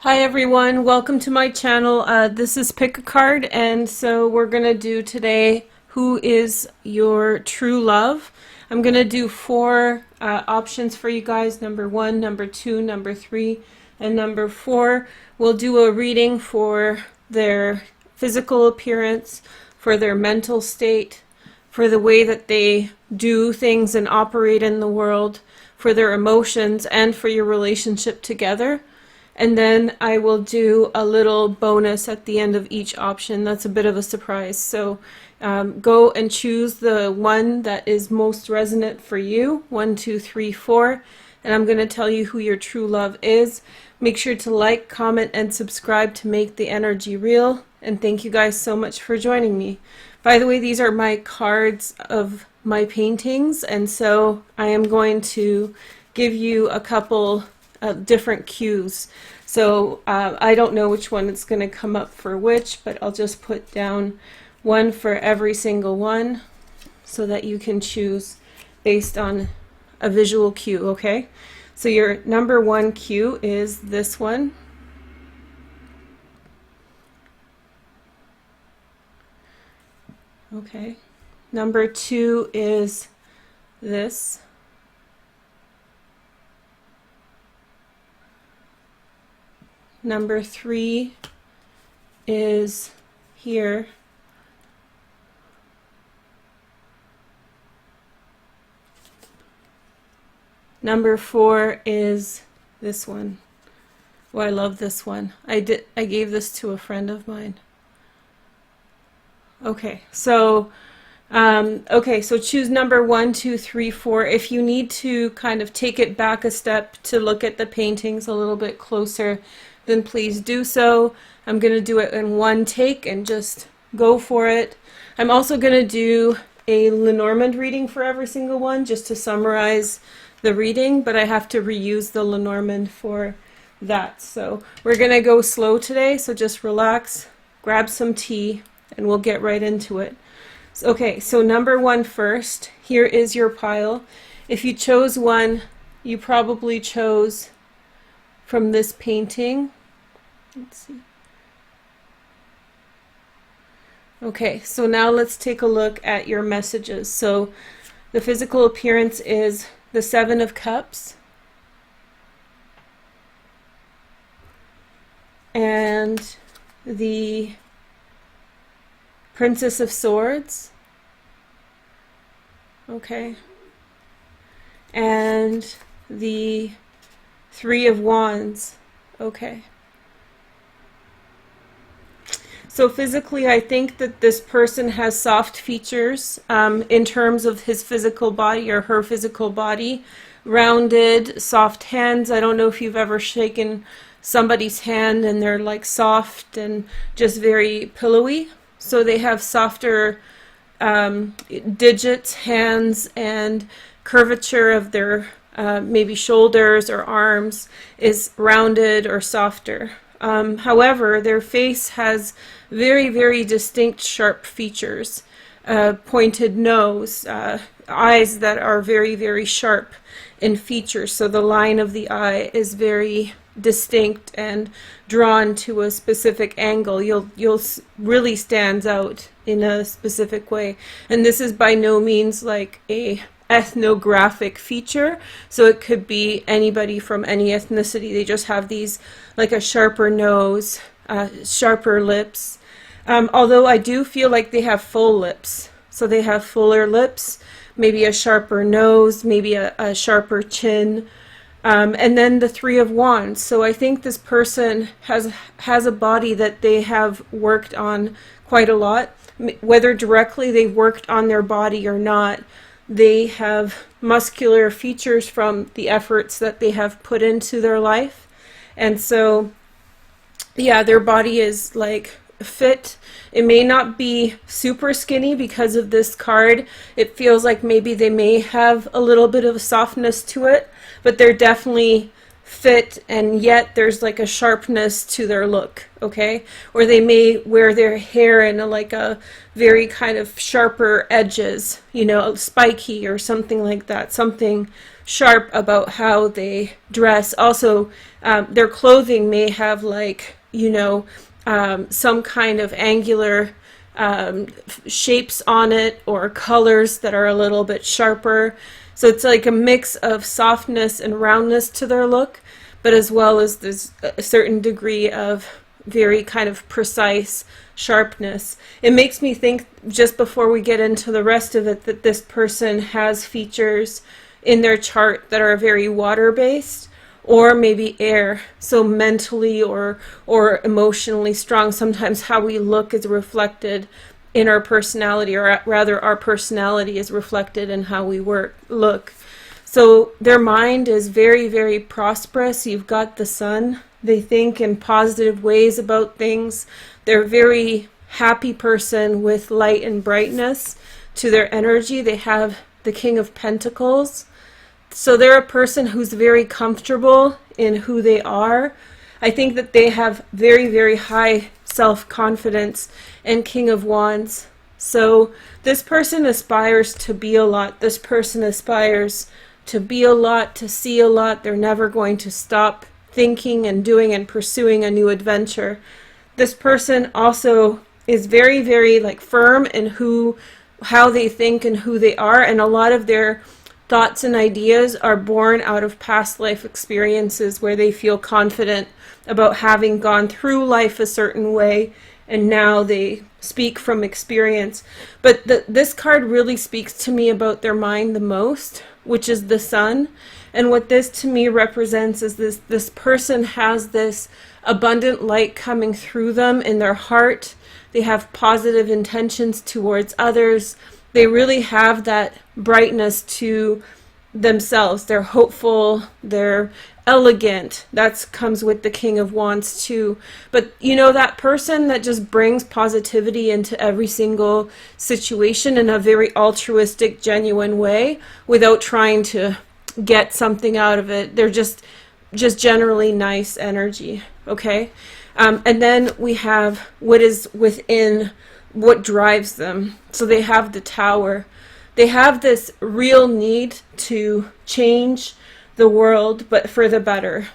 Hi everyone, welcome to my channel. This is Pick a Card, and so we're gonna do today who is your true love. I'm gonna do four options for you guys: number 1, number 2, number 3, and number 4. We'll do a reading for their physical appearance, for their mental state, for the way that they do things and operate in the world, for their emotions, and for your relationship together. And then I will do a little bonus at the end of each option. That's a bit of a surprise. So go and choose the one that is most resonant for you. 1, 2, 3, 4. And I'm going to tell you who your true love is. Make sure to like, comment, and subscribe to make the energy real. And thank you guys so much for joining me. By the way, these are my cards of my paintings. And so I am going to give you a couple different cues. So I don't know which one it's going to come up for which, but I'll just put down one for every single one so that you can choose based on a visual cue, okay? So your number 1 cue is this one. Okay. Number 2 is this. Number 3 is here. Number 4 is this one. Oh, I love this one. I gave this to a friend of mine. Okay, so so choose number 1, 2, 3, 4. If you need to kind of take it back a step to look at the paintings a little bit closer, then please do so. I'm going to do it in one take and just go for it. I'm also going to do a Lenormand reading for every single one just to summarize the reading, but I have to reuse the Lenormand for that. So we're going to go slow today, so just relax, grab some tea, and we'll get right into it. Okay, so number 1 first. Here is your pile. If you chose one, you probably chose from this painting. Let's see. Okay, so now let's take a look at your messages. So the physical appearance is the 7 of Cups and the Princess of Swords. Okay. And the 3 of Wands. Okay. So physically, I think that this person has soft features in terms of his physical body or her physical body. Rounded, soft hands. I don't know if you've ever shaken somebody's hand and they're like soft and just very pillowy. So they have softer digits, hands, and curvature of their maybe shoulders or arms is rounded or softer. However, their face has very, very distinct sharp features, pointed nose, eyes that are very, very sharp in features. So the line of the eye is very distinct and drawn to a specific angle. You'll really stands out in a specific way. And this is by no means like a ethnographic feature, so it could be anybody from any ethnicity. They just have these, like a sharper nose, sharper lips, although I do feel like they have full lips, so they have fuller lips, maybe a sharper nose, maybe a sharper chin, and then the 3 of Wands. So I think this person has a body that they have worked on quite a lot, whether directly they've worked on their body or not. They have muscular features from the efforts that they have put into their life. And so, yeah, their body is like fit. It may not be super skinny because of this card. It feels like maybe they may have a little bit of softness to it, but they're definitely fit, and yet there's like a sharpness to their look, okay? Or they may wear their hair in like a very kind of sharper edges, you know, spiky or something like that, something sharp about how they dress. Also, their clothing may have like, some kind of angular shapes on it, or colors that are a little bit sharper. So it's like a mix of softness and roundness to their look, but as well as there's a certain degree of very kind of precise sharpness. It makes me think, just before we get into the rest of it, that this person has features in their chart that are very water-based, or maybe air. So mentally or emotionally strong. Sometimes how we look is reflected in our personality, or rather our personality is reflected in how we look. So their mind is very, very prosperous. You've got the sun. They think in positive ways about things. They're a very happy person with light and brightness to their energy. They have the King of Pentacles. So they're a person who's very comfortable in who they are. I think that they have very, very high self-confidence, and King of Wands. So this person aspires to be a lot. This person aspires to be a lot, to see a lot. They're never going to stop thinking and doing and pursuing a new adventure. This person also is very, very like firm in how they think and who they are, and a lot of their thoughts and ideas are born out of past life experiences where they feel confident about having gone through life a certain way, and now they speak from experience. But this card really speaks to me about their mind the most, which is the Sun. And what this to me represents is this person has this abundant light coming through them in their heart. They have positive intentions towards others. They really have that brightness to themselves. They're hopeful, they're elegant. That comes with the King of Wands too. But that person that just brings positivity into every single situation in a very altruistic, genuine way, without trying to get something out of it. They're just generally nice energy. Okay. And then we have what is within, what drives them. So they have the Tower. They have this real need to change the world, but for the better.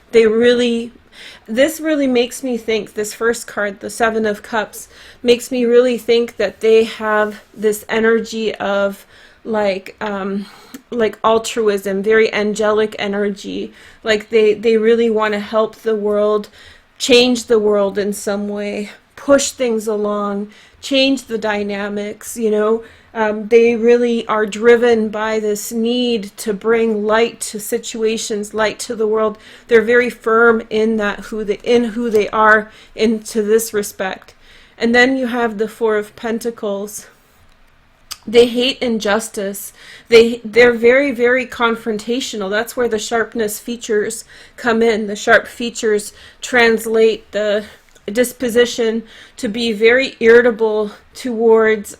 This really makes me think, this first card, the Seven of Cups, makes me really think that they have this energy of like altruism, very angelic energy. Like they really want to help the world, change the world in some way, push things along, change the dynamics, they really are driven by this need to bring light to situations, light to the world. They're very firm in who they are into this respect. And then you have the Four of Pentacles. They hate injustice. They're very, very confrontational. That's where the sharpness features come in. The sharp features translate the disposition to be very irritable towards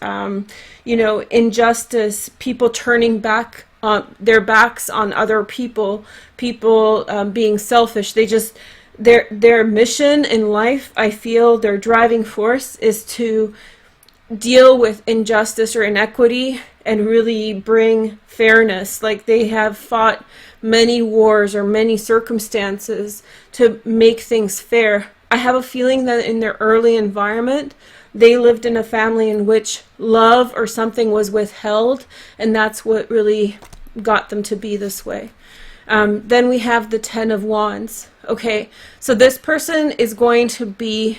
injustice, people turning back their backs on other people, being selfish. Their mission in life, I feel their driving force, is to deal with injustice or inequity and really bring fairness. Like they have fought many wars or many circumstances to make things fair. I have a feeling that in their early environment, they lived in a family in which love or something was withheld, and that's what really got them to be this way. Then we have the Ten of Wands. Okay, so this person is going to be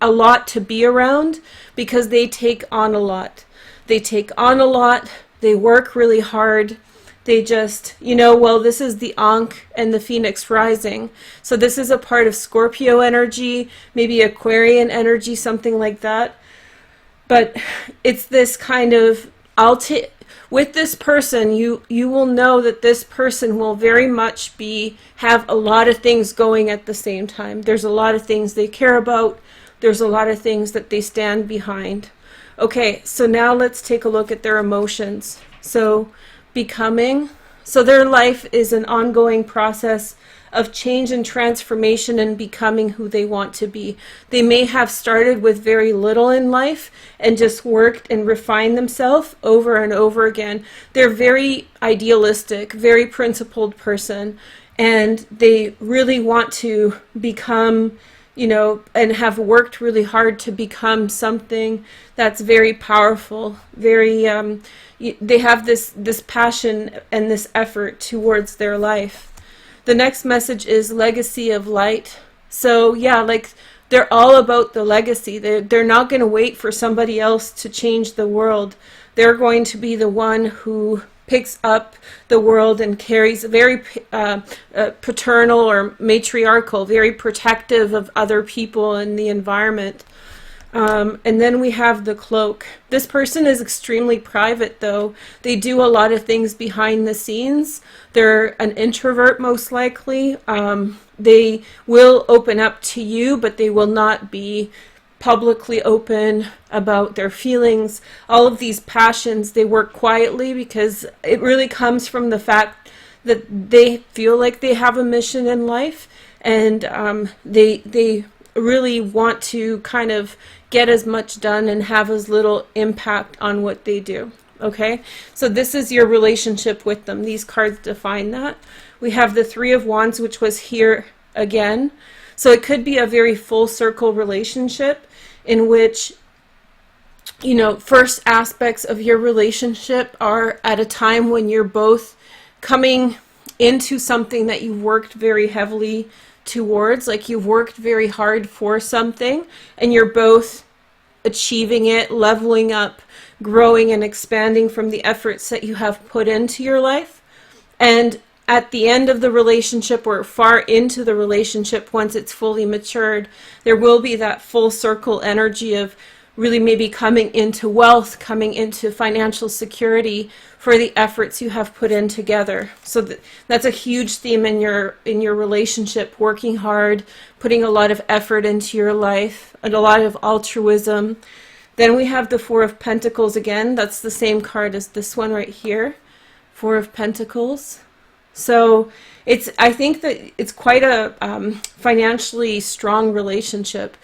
a lot to be around, because they take on a lot. They take on a lot. They work really hard. They just, this is the Ankh and the Phoenix rising. So this is a part of Scorpio energy, maybe Aquarian energy, something like that. But it's this kind of, with this person, you will know that this person will very much have a lot of things going at the same time. There's a lot of things they care about. There's a lot of things that they stand behind. Okay, so now let's take a look at their emotions. So becoming. So their life is an ongoing process of change and transformation and becoming who they want to be. They may have started with very little in life and just worked and refined themselves over and over again. They're very idealistic, very principled person, and they really want to become, you know, and have worked really hard to become something that's very powerful, very, they have this passion and this effort towards their life. The next message is legacy of light. So yeah, like they're all about the legacy. They're not going to wait for somebody else to change the world. They're going to be the one who picks up the world and carries very paternal or matriarchal, very protective of other people and the environment. And then we have the cloak. This person is extremely private, though. They do a lot of things behind the scenes. They're an introvert, most likely. They will open up to you, but they will not be publicly open about their feelings. All of these passions, they work quietly because it really comes from the fact that they feel like they have a mission in life, and they really want to kind of get as much done and have as little impact on what they do. Okay, so this is your relationship with them. These cards define that. We have the Three of Wands, which was here again. So it could be a very full circle relationship in which, you know, first aspects of your relationship are at a time when you're both coming into something that you've worked very heavily towards, like you've worked very hard for something and you're both achieving it, leveling up, growing and expanding from the efforts that you have put into your life. And at the end of the relationship or far into the relationship, once it's fully matured, there will be that full circle energy of really maybe coming into wealth, coming into financial security for the efforts you have put in together. So that's a huge theme in your relationship, working hard, putting a lot of effort into your life, and a lot of altruism. Then we have the Four of Pentacles again. That's the same card as this one right here, Four of Pentacles. So I think that it's quite a financially strong relationship.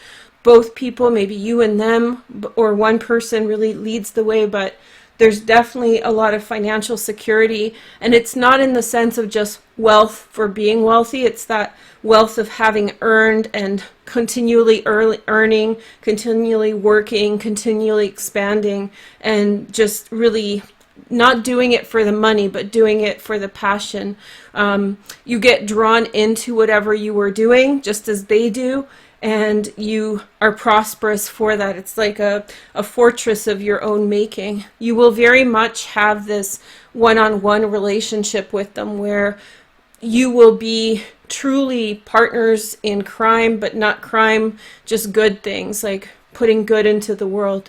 Both people, maybe you and them, or one person really leads the way, but there's definitely a lot of financial security. And it's not in the sense of just wealth for being wealthy. It's that wealth of having earned and continually earning, continually working, continually expanding, and just really not doing it for the money, but doing it for the passion. You get drawn into whatever you were doing, just as they do, and you are prosperous for that. It's like a fortress of your own making. You will very much have this one-on-one relationship with them where you will be truly partners in crime, but not crime, just good things, like putting good into the world.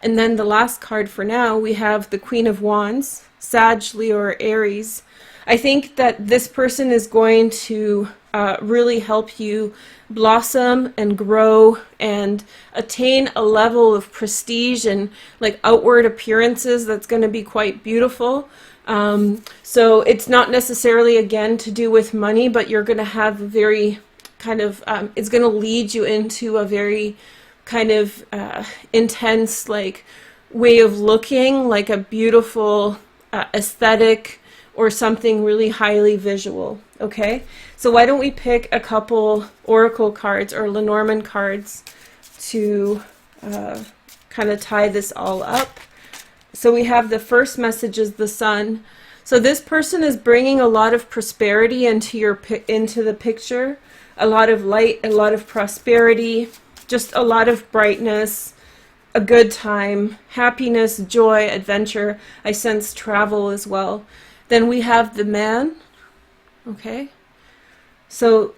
And then the last card for now, we have the Queen of Wands, Sag, Leo, or Aries. I think that this person is going to really help you blossom and grow and attain a level of prestige and like outward appearances that's going to be quite beautiful. So it's not necessarily, again, to do with money, but you're going to have a very kind of, it's going to lead you into a very kind of intense like way of looking, like a beautiful aesthetic or something really highly visual. Okay, so why don't we pick a couple oracle cards or Lenormand cards to kind of tie this all up. So we have the first message is the Sun. So this person is bringing a lot of prosperity into the picture, a lot of light, a lot of prosperity, just a lot of brightness, a good time, happiness, joy, adventure. I sense travel as well. Then we have the Man. Okay. So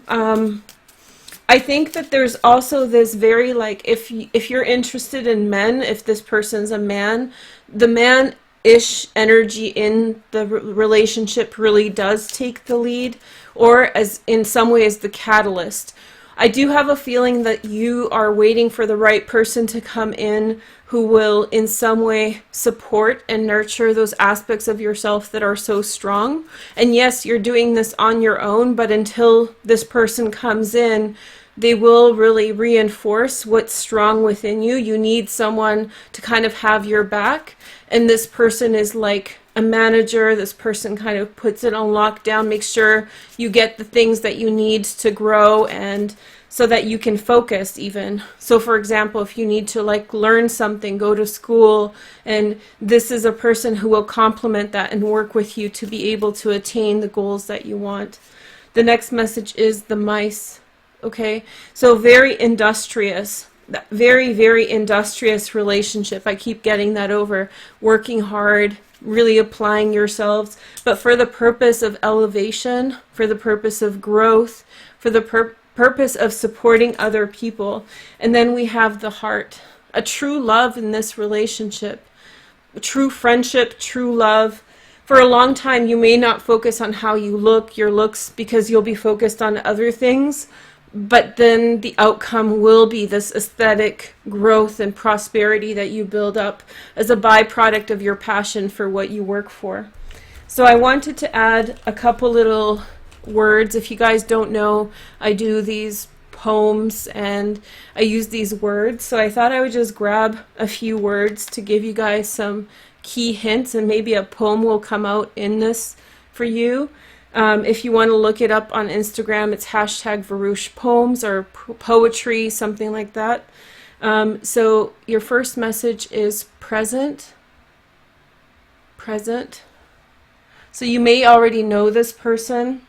I think that there's also this very like, if you're interested in men, if this person's a man, the man-ish energy in the relationship really does take the lead, or as in some ways the catalyst. I do have a feeling that you are waiting for the right person to come in who will in some way support and nurture those aspects of yourself that are so strong. And yes, you're doing this on your own, but until this person comes in, they will really reinforce what's strong within you. You need someone to kind of have your back. And this person is like a manager. This person kind of puts it on lockdown, makes sure you get the things that you need to grow and so that you can focus even. So for example, if you need to like learn something, go to school, and this is a person who will complement that and work with you to be able to attain the goals that you want. The next message is the mice. Okay, so very industrious, very, very industrious relationship. I keep getting that over. Working hard, really applying yourselves, but for the purpose of elevation, for the purpose of growth, for the purpose of supporting other people. And then we have the heart, a true love in this relationship, true friendship, true love. For a long time, you may not focus on how you look, your looks, because you'll be focused on other things. But then the outcome will be this aesthetic growth and prosperity that you build up as a byproduct of your passion for what you work for. So I wanted to add a couple little words. If you guys don't know, I do these poems and I use these words. So I thought I would just grab a few words to give you guys some key hints, and maybe a poem will come out in this for you. If you want to look it up on Instagram, it's hashtag Veroosh poems or poetry, something like that. So your first message is present. Present. So you may already know this person,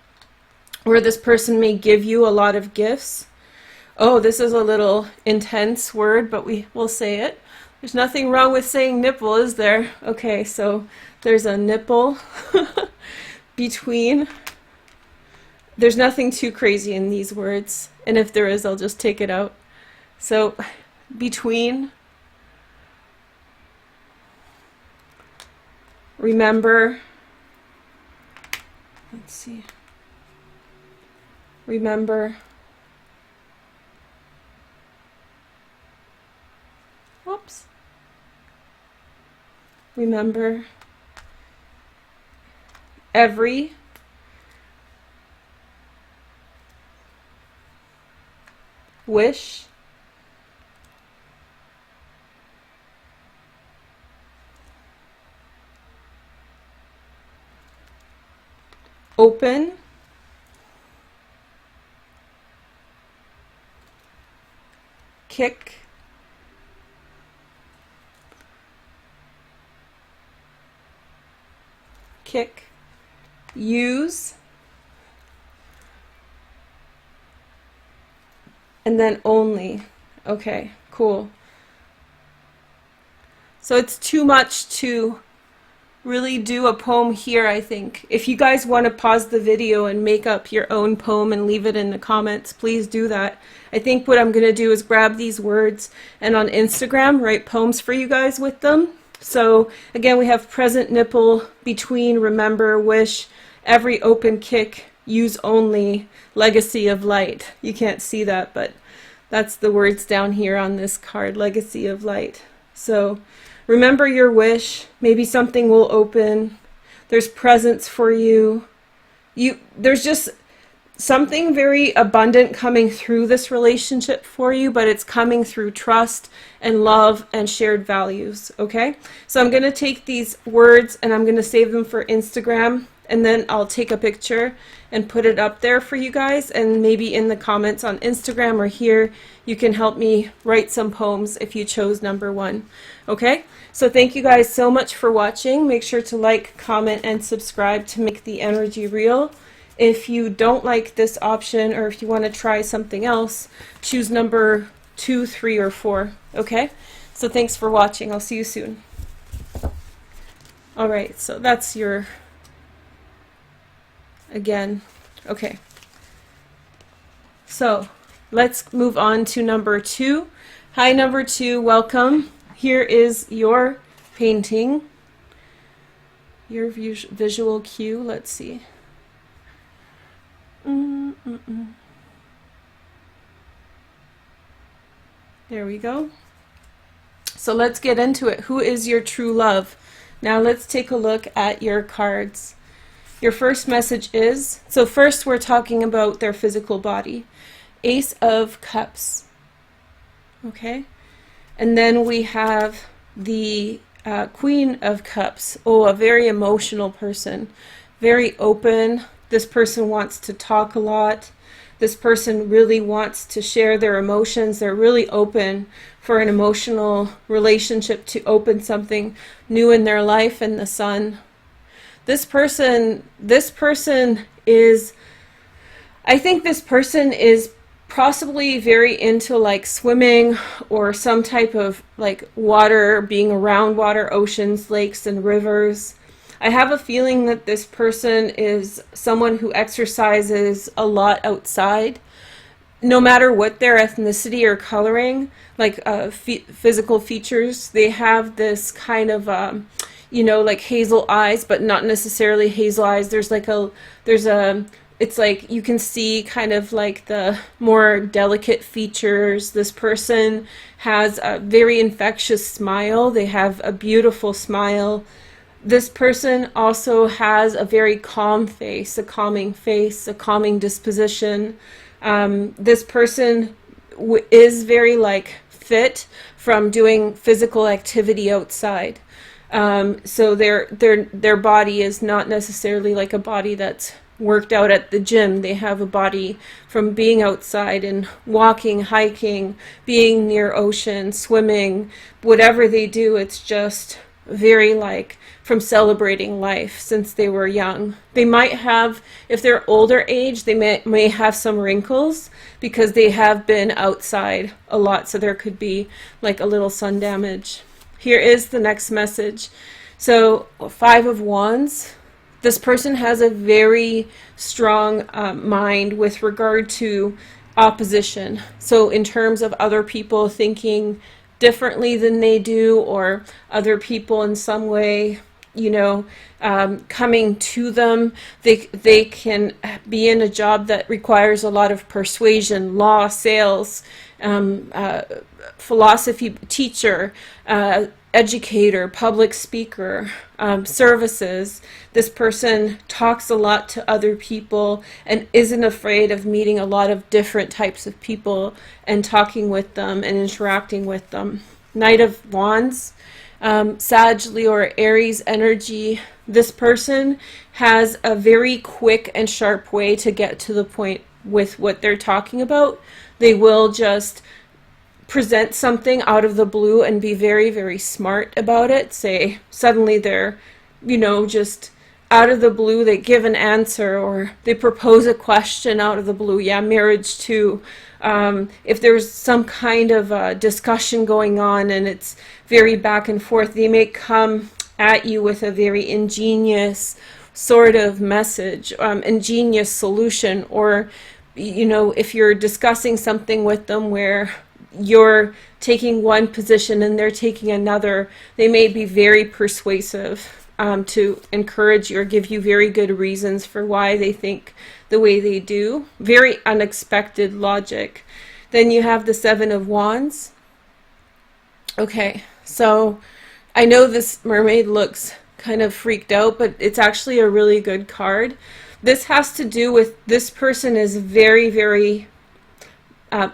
or this person may give you a lot of gifts. Oh, this is a little intense word, but we'll say it. There's nothing wrong with saying nipple, is there? Okay, so there's a nipple. Between. There's nothing too crazy in these words, and if there is, I'll just take it out. So between, remember, let's see, remember, whoops, remember, every, wish, open, kick, kick, use, and then only. Okay, cool. So it's too much to really do a poem here, I think. If you guys want to pause the video and make up your own poem and leave it in the comments, please do that. I think what I'm going to do is grab these words and on Instagram write poems for you guys with them. So again, we have present, nipple, between, remember, wish, every, open, kick, use only, legacy of light. You can't see that, but that's the words down here on this card, legacy of light. So remember your wish. Maybe something will open. There's presence for you. There's just something very abundant coming through this relationship for you, but it's coming through trust and love and shared values, okay? So I'm going to take these words and I'm going to save them for Instagram, and then I'll take a picture and put it up there for you guys, and maybe in the comments on Instagram or here, you can help me write some poems if you chose number 1, okay? So thank you guys so much for watching. Make sure to like, comment, and subscribe to make the energy real. If you don't like this option, or if you want to try something else, choose number 2, 3, or 4, okay? So thanks for watching. I'll see you soon. All right, so that's your, again, okay. So let's move on to number 2. Hi, number 2, welcome. Here is your painting, your visual cue. Let's see. There we go. So let's get into it. Who is your true love? Now let's take a look at your cards. Your first message is, so first we're talking about their physical body. Ace of Cups. Okay. And then we have the Queen of Cups. Oh, a very emotional person. Very open. This person wants to talk a lot. This person really wants to share their emotions. They're really open for an emotional relationship, to open something new in their life. And the Sun. This person is, I think this person is possibly very into like swimming or some type of like water, being around water, oceans, lakes, and rivers. I have a feeling that this person is someone who exercises a lot outside, no matter what their ethnicity or coloring, like physical features. They have this kind of, like hazel eyes, but not necessarily hazel eyes. It's like you can see kind of like the more delicate features. This person has a very infectious smile. They have a beautiful smile. This person also has a very calm face, a calming disposition. This person is very like fit from doing physical activity outside. So their body is not necessarily like a body that's worked out at the gym. They have a body from being outside and walking, hiking, being near ocean, swimming, whatever they do. It's just very like from celebrating life since they were young. They might have, if they're older age, they may have some wrinkles because they have been outside a lot. So there could be like a little sun damage. Here is the next message. So 5 of Wands. This person has a very strong mind with regard to opposition. So in terms of other people thinking differently than they do, or other people in some way, coming to them. They can be in a job that requires a lot of persuasion, law, sales, philosophy teacher, educator, public speaker, services. This person talks a lot to other people and isn't afraid of meeting a lot of different types of people and talking with them and interacting with them. Knight of Wands, Sag, Leo, or Aries energy. This person has a very quick and sharp way to get to the point with what they're talking about. They will just present something out of the blue and be very, very smart about it. Say suddenly they're, just out of the blue, they give an answer, or they propose a question out of the blue. Yeah, marriage too. If there's some kind of discussion going on and it's very back and forth, they may come at you with a very ingenious sort of message, ingenious solution. Or, if you're discussing something with them where you're taking one position and they're taking another, they may be very persuasive to encourage you or give you very good reasons for why they think the way they do. Very unexpected logic. Then you have the 7 of Wands. Okay, so I know this mermaid looks kind of freaked out, but it's actually a really good card. This has to do with this person is very, very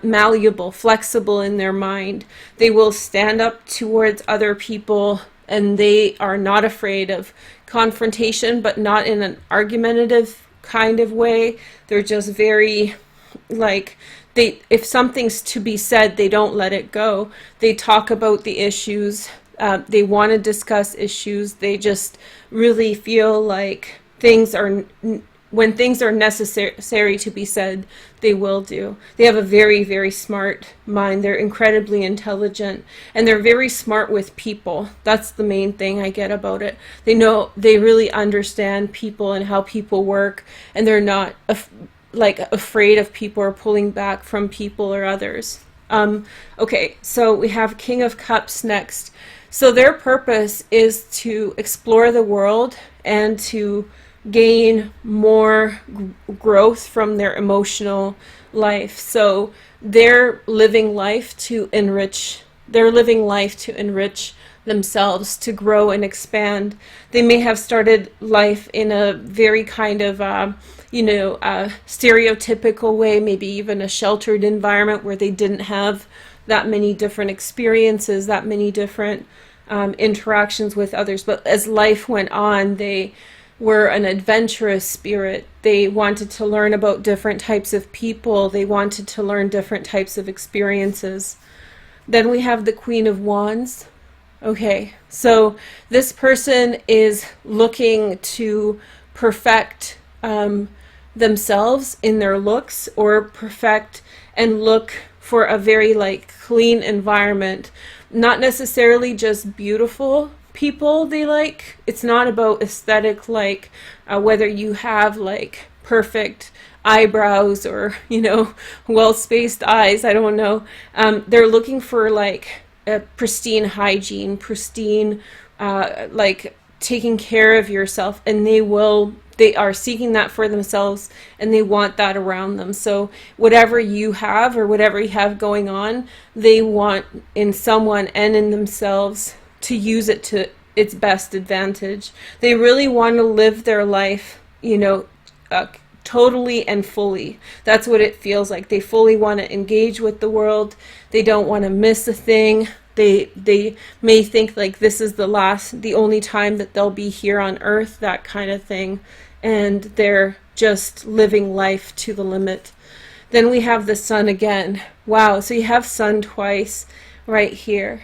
malleable, flexible in their mind. They will stand up towards other people, and they are not afraid of confrontation, but not in an argumentative kind of way. They're just very, if something's to be said, they don't let it go. They talk about the issues. They want to discuss issues. They just really feel like when things are necessary to be said, they will do. They have a very, very smart mind. They're incredibly intelligent, and they're very smart with people. That's the main thing I get about it. They really understand people and how people work, and they're not afraid of people or pulling back from people or others. Okay, so we have King of Cups next. So their purpose is to explore the world and to gain more growth from their emotional life. So they're living life to enrich. They're living life to enrich themselves, to grow and expand. They may have started life in a very kind of, stereotypical way, maybe even a sheltered environment where they didn't have that many different experiences, that many different interactions with others. But as life went on, they were an adventurous spirit. They wanted to learn about different types of people. They wanted to learn different types of experiences. Then we have the Queen of Wands. Okay, so this person is looking to perfect themselves in their looks, or perfect and look for a very clean environment. Not necessarily just beautiful people they like. It's not about aesthetic, whether you have perfect eyebrows or well-spaced eyes. I don't know. They're looking for a pristine hygiene, pristine taking care of yourself, and they are seeking that for themselves, and they want that around them. So whatever you have, or whatever you have going on, they want in someone and in themselves to use it to its best advantage. They really want to live their life, totally and fully. That's what it feels like. They fully want to engage with the world. They don't want to miss a thing. They may think this is the only time that they'll be here on earth, that kind of thing. And they're just living life to the limit. Then we have the Sun again. Wow, so you have Sun twice right here.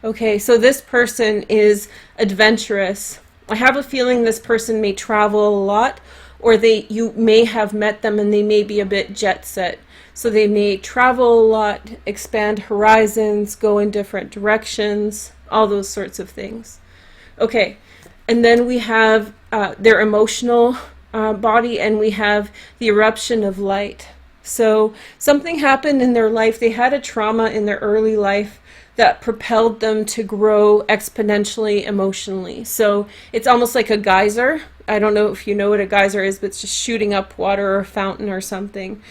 Okay, so this person is adventurous. I have a feeling this person may travel a lot, or you may have met them and they may be a bit jet set. So they may travel a lot, expand horizons, go in different directions, all those sorts of things. Okay, and then we have their emotional body, and we have the eruption of light. So something happened in their life. They had a trauma in their early life that propelled them to grow exponentially emotionally. So it's almost like a geyser. I don't know if you know what a geyser is, but it's just shooting up water or a fountain or something.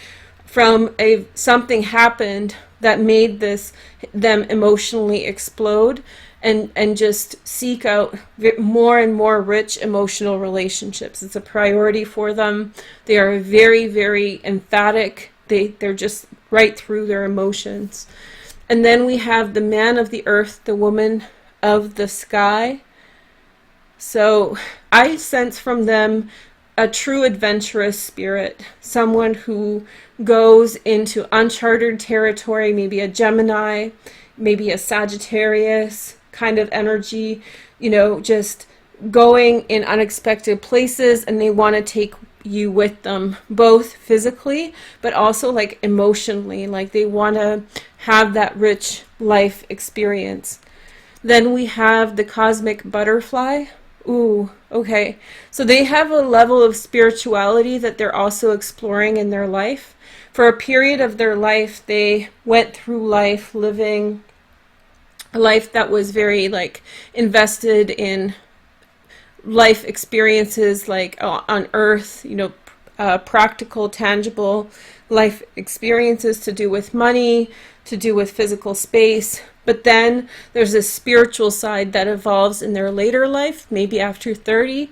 Something happened that made them emotionally explode and just seek out more and more rich emotional relationships. It's a priority for them. They are very, very emphatic. They're just right through their emotions. And then we have the man of the earth, the woman of the sky. So I sense from them a true adventurous spirit, someone who goes into uncharted territory, maybe a Gemini, maybe a Sagittarius kind of energy, just going in unexpected places, and they want to take you with them, both physically but also emotionally. They want to have that rich life experience. Then we have the cosmic butterfly. Ooh, okay. So they have a level of spirituality that they're also exploring in their life. For a period of their life, they went through life living a life that was very invested in life experiences on earth, practical, tangible life experiences to do with money, to do with physical space. But then there's this spiritual side that evolves in their later life, maybe after 30.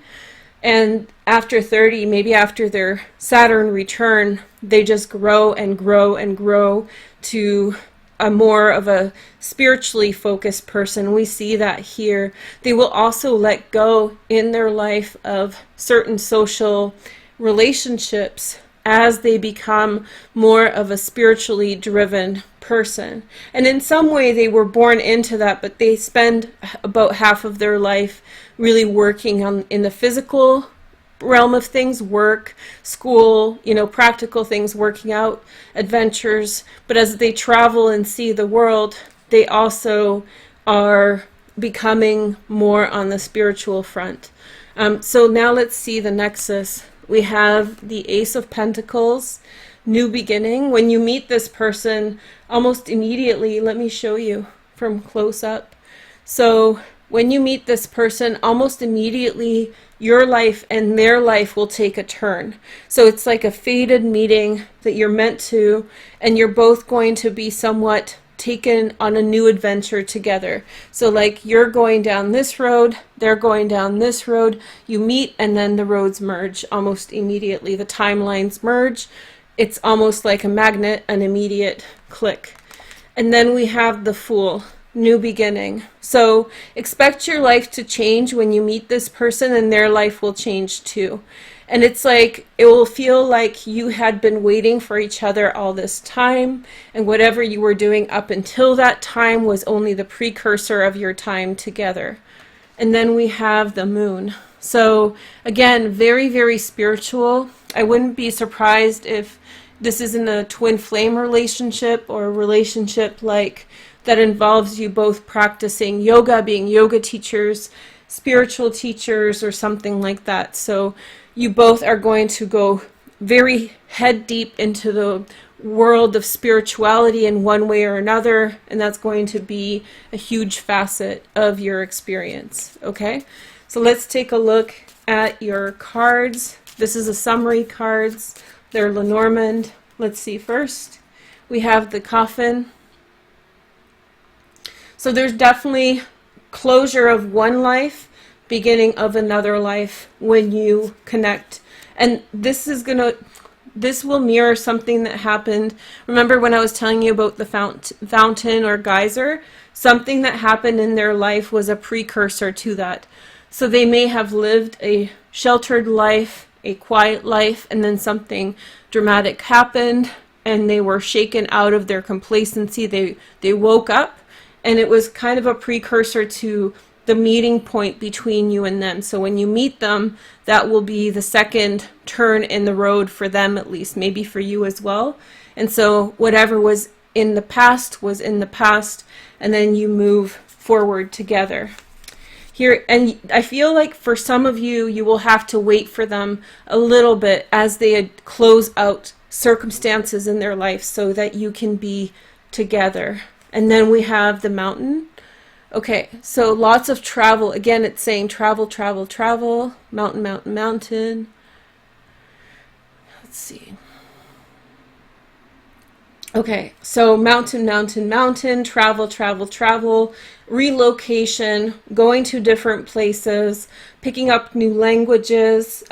And after 30, maybe after their Saturn return, they just grow and grow and grow to a more of a spiritually focused person. We see that here. They will also let go in their life of certain social relationships as they become more of a spiritually driven person. And in some way they were born into that, but they spend about half of their life really working in the physical realm of things, work, school, practical things, working out, adventures. But as they travel and see the world, they also are becoming more on the spiritual front. So now let's see the nexus. We have the Ace of Pentacles, new beginning. When you meet this person, almost immediately, let me show you from close up. So when you meet this person, almost immediately your life and their life will take a turn. So it's like a fated meeting that you're meant to, and you're both going to be somewhat taken on a new adventure together. So like you're going down this road, they're going down this road, you meet, and then the roads merge almost immediately. The timelines merge. It's almost like a magnet, an immediate click. And then we have the Fool, new beginning. So expect your life to change when you meet this person, and their life will change too. And it's like, it will feel like you had been waiting for each other all this time, and whatever you were doing up until that time was only the precursor of your time together. And then we have the Moon. So again, very, very spiritual. I wouldn't be surprised if this isn't a twin flame relationship, or a relationship like that involves you both practicing yoga, being yoga teachers, spiritual teachers, or something like that. So you both are going to go very head deep into the world of spirituality in one way or another, and that's going to be a huge facet of your experience. Okay, so let's take a look at your cards. This is a summary cards. They're Lenormand. Let's see first. We have the Coffin. So there's definitely closure of one life, beginning of another life when you connect. And this will mirror something that happened. Remember when I was telling you about the fountain or geyser? Something that happened in their life was a precursor to that. So they may have lived a sheltered life, a quiet life, and then something dramatic happened, and they were shaken out of their complacency. They woke up, and it was kind of a precursor to the meeting point between you and them. So when you meet them, that will be the second turn in the road for them, at least, maybe for you as well. And so whatever was in the past was in the past, and then you move forward together. Here, and I feel like for some of you, you will have to wait for them a little bit as they close out circumstances in their life so that you can be together. And then we have the Mountain. Okay, so lots of travel. Again, it's saying travel, travel, travel, mountain, mountain, mountain. Let's see. Okay, so mountain, mountain, mountain, travel, travel, travel, relocation, going to different places, picking up new languages,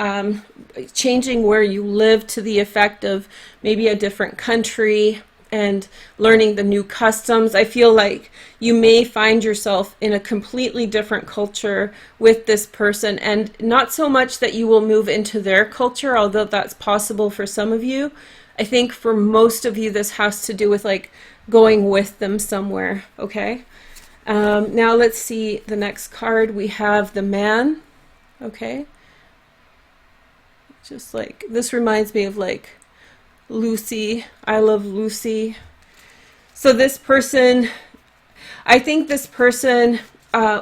changing where you live to the effect of maybe a different country, and learning the new customs. I feel like you may find yourself in a completely different culture with this person, and not so much that you will move into their culture, although that's possible for some of you. I think for most of you, this has to do with like going with them somewhere, okay? Now let's see the next card. We have the Man, okay? Just like, this reminds me of like Lucy, I Love Lucy. So this person, I think this person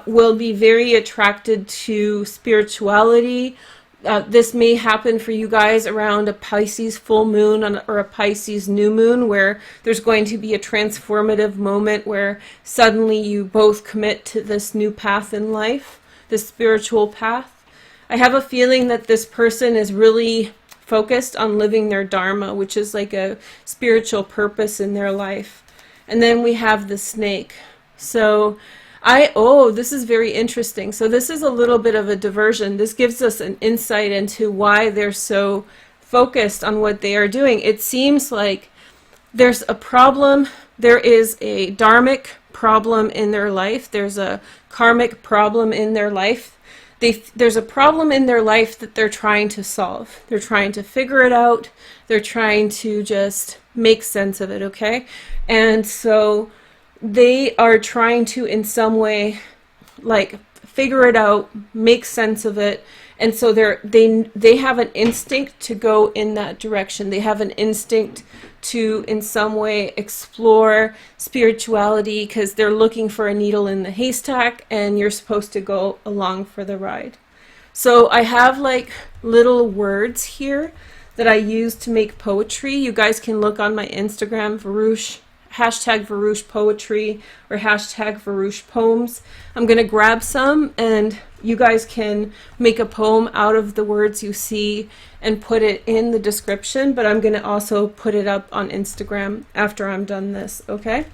will be very attracted to spirituality. This may happen for you guys around a Pisces full moon or a Pisces new moon, where there's going to be a transformative moment where suddenly you both commit to this new path in life, this spiritual path. I have a feeling that this person is really focused on living their dharma, which is like a spiritual purpose in their life. And then we have the Snake. So this is very interesting. So this is a little bit of a diversion. This gives us an insight into why they're so focused on what they are doing. It seems like there's a problem. There is a dharmic problem in their life. There's a karmic problem in their life. There's a problem in their life that they're trying to solve. They're trying to figure it out. They're trying to just make sense of it, okay? And so they are trying to, in some way, like figure it out, make sense of it, and so they have an instinct to go in that direction. They have an instinct to, in some way, explore spirituality because they're looking for a needle in the haystack, and you're supposed to go along for the ride. So I have like little words here that I use to make poetry. You guys can look on my Instagram, Veroosh, hashtag Veroosh poetry or hashtag Veroosh poems. I'm going to grab some, and you guys can make a poem out of the words you see and put it in the description, but I'm going to also put it up on Instagram after I'm done this, okay?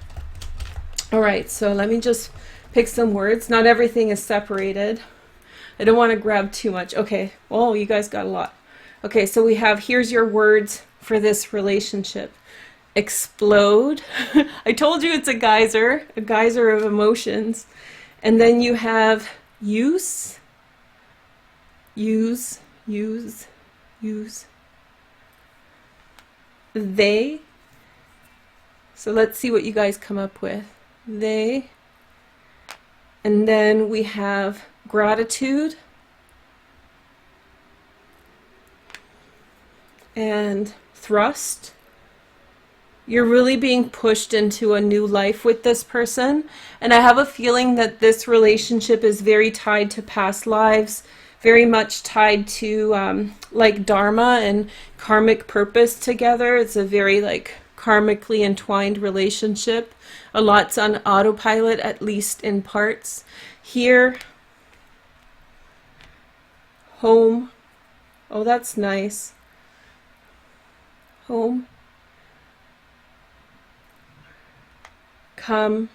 All right, so let me just pick some words. Not everything is separated. I don't want to grab too much. Okay, well, you guys got a lot. Okay, so we have, here's your words for this relationship. Explode. I told you it's a geyser of emotions. And then you have use. They. So let's see what you guys come up with. They. And then we have gratitude. And thrust. You're really being pushed into a new life with this person. And I have a feeling that this relationship is very tied to past lives, very much tied to like dharma and karmic purpose together. It's a very like karmically entwined relationship. A lot's on autopilot, at least in parts. Here, home. Oh, that's nice. Home. Come.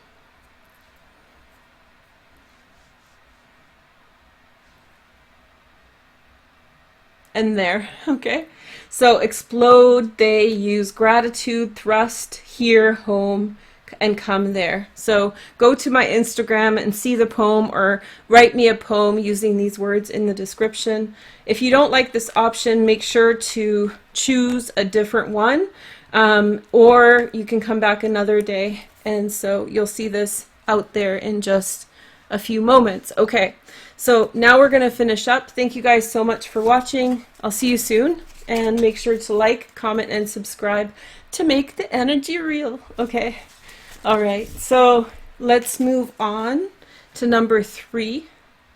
And there, okay? So explode, they use gratitude, thrust, here, home, and come there. So go to my Instagram and see the poem, or write me a poem using these words in the description. If you don't like this option, make sure to choose a different one, or you can come back another day. And so you'll see this out there in just a few moments. Okay, so now we're going to finish up. Thank you guys so much for watching. I'll see you soon. And make sure to like, comment, and subscribe to make the energy real. Okay, all right. So let's move on to number 3.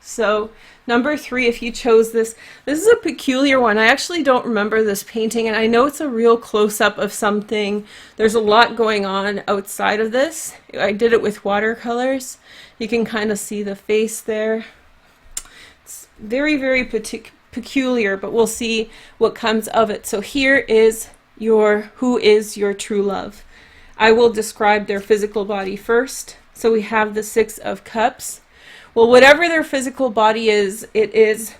So number 3, if you chose this is a peculiar one. I actually don't remember this painting, and I know it's a real close-up of something. There's a lot going on outside of this. I did it with watercolors. You can kind of see the face there. It's very, very peculiar, but we'll see what comes of it. So here is who is your true love. I will describe their physical body first. So we have the 6 of Cups. Well, whatever their physical body is, it is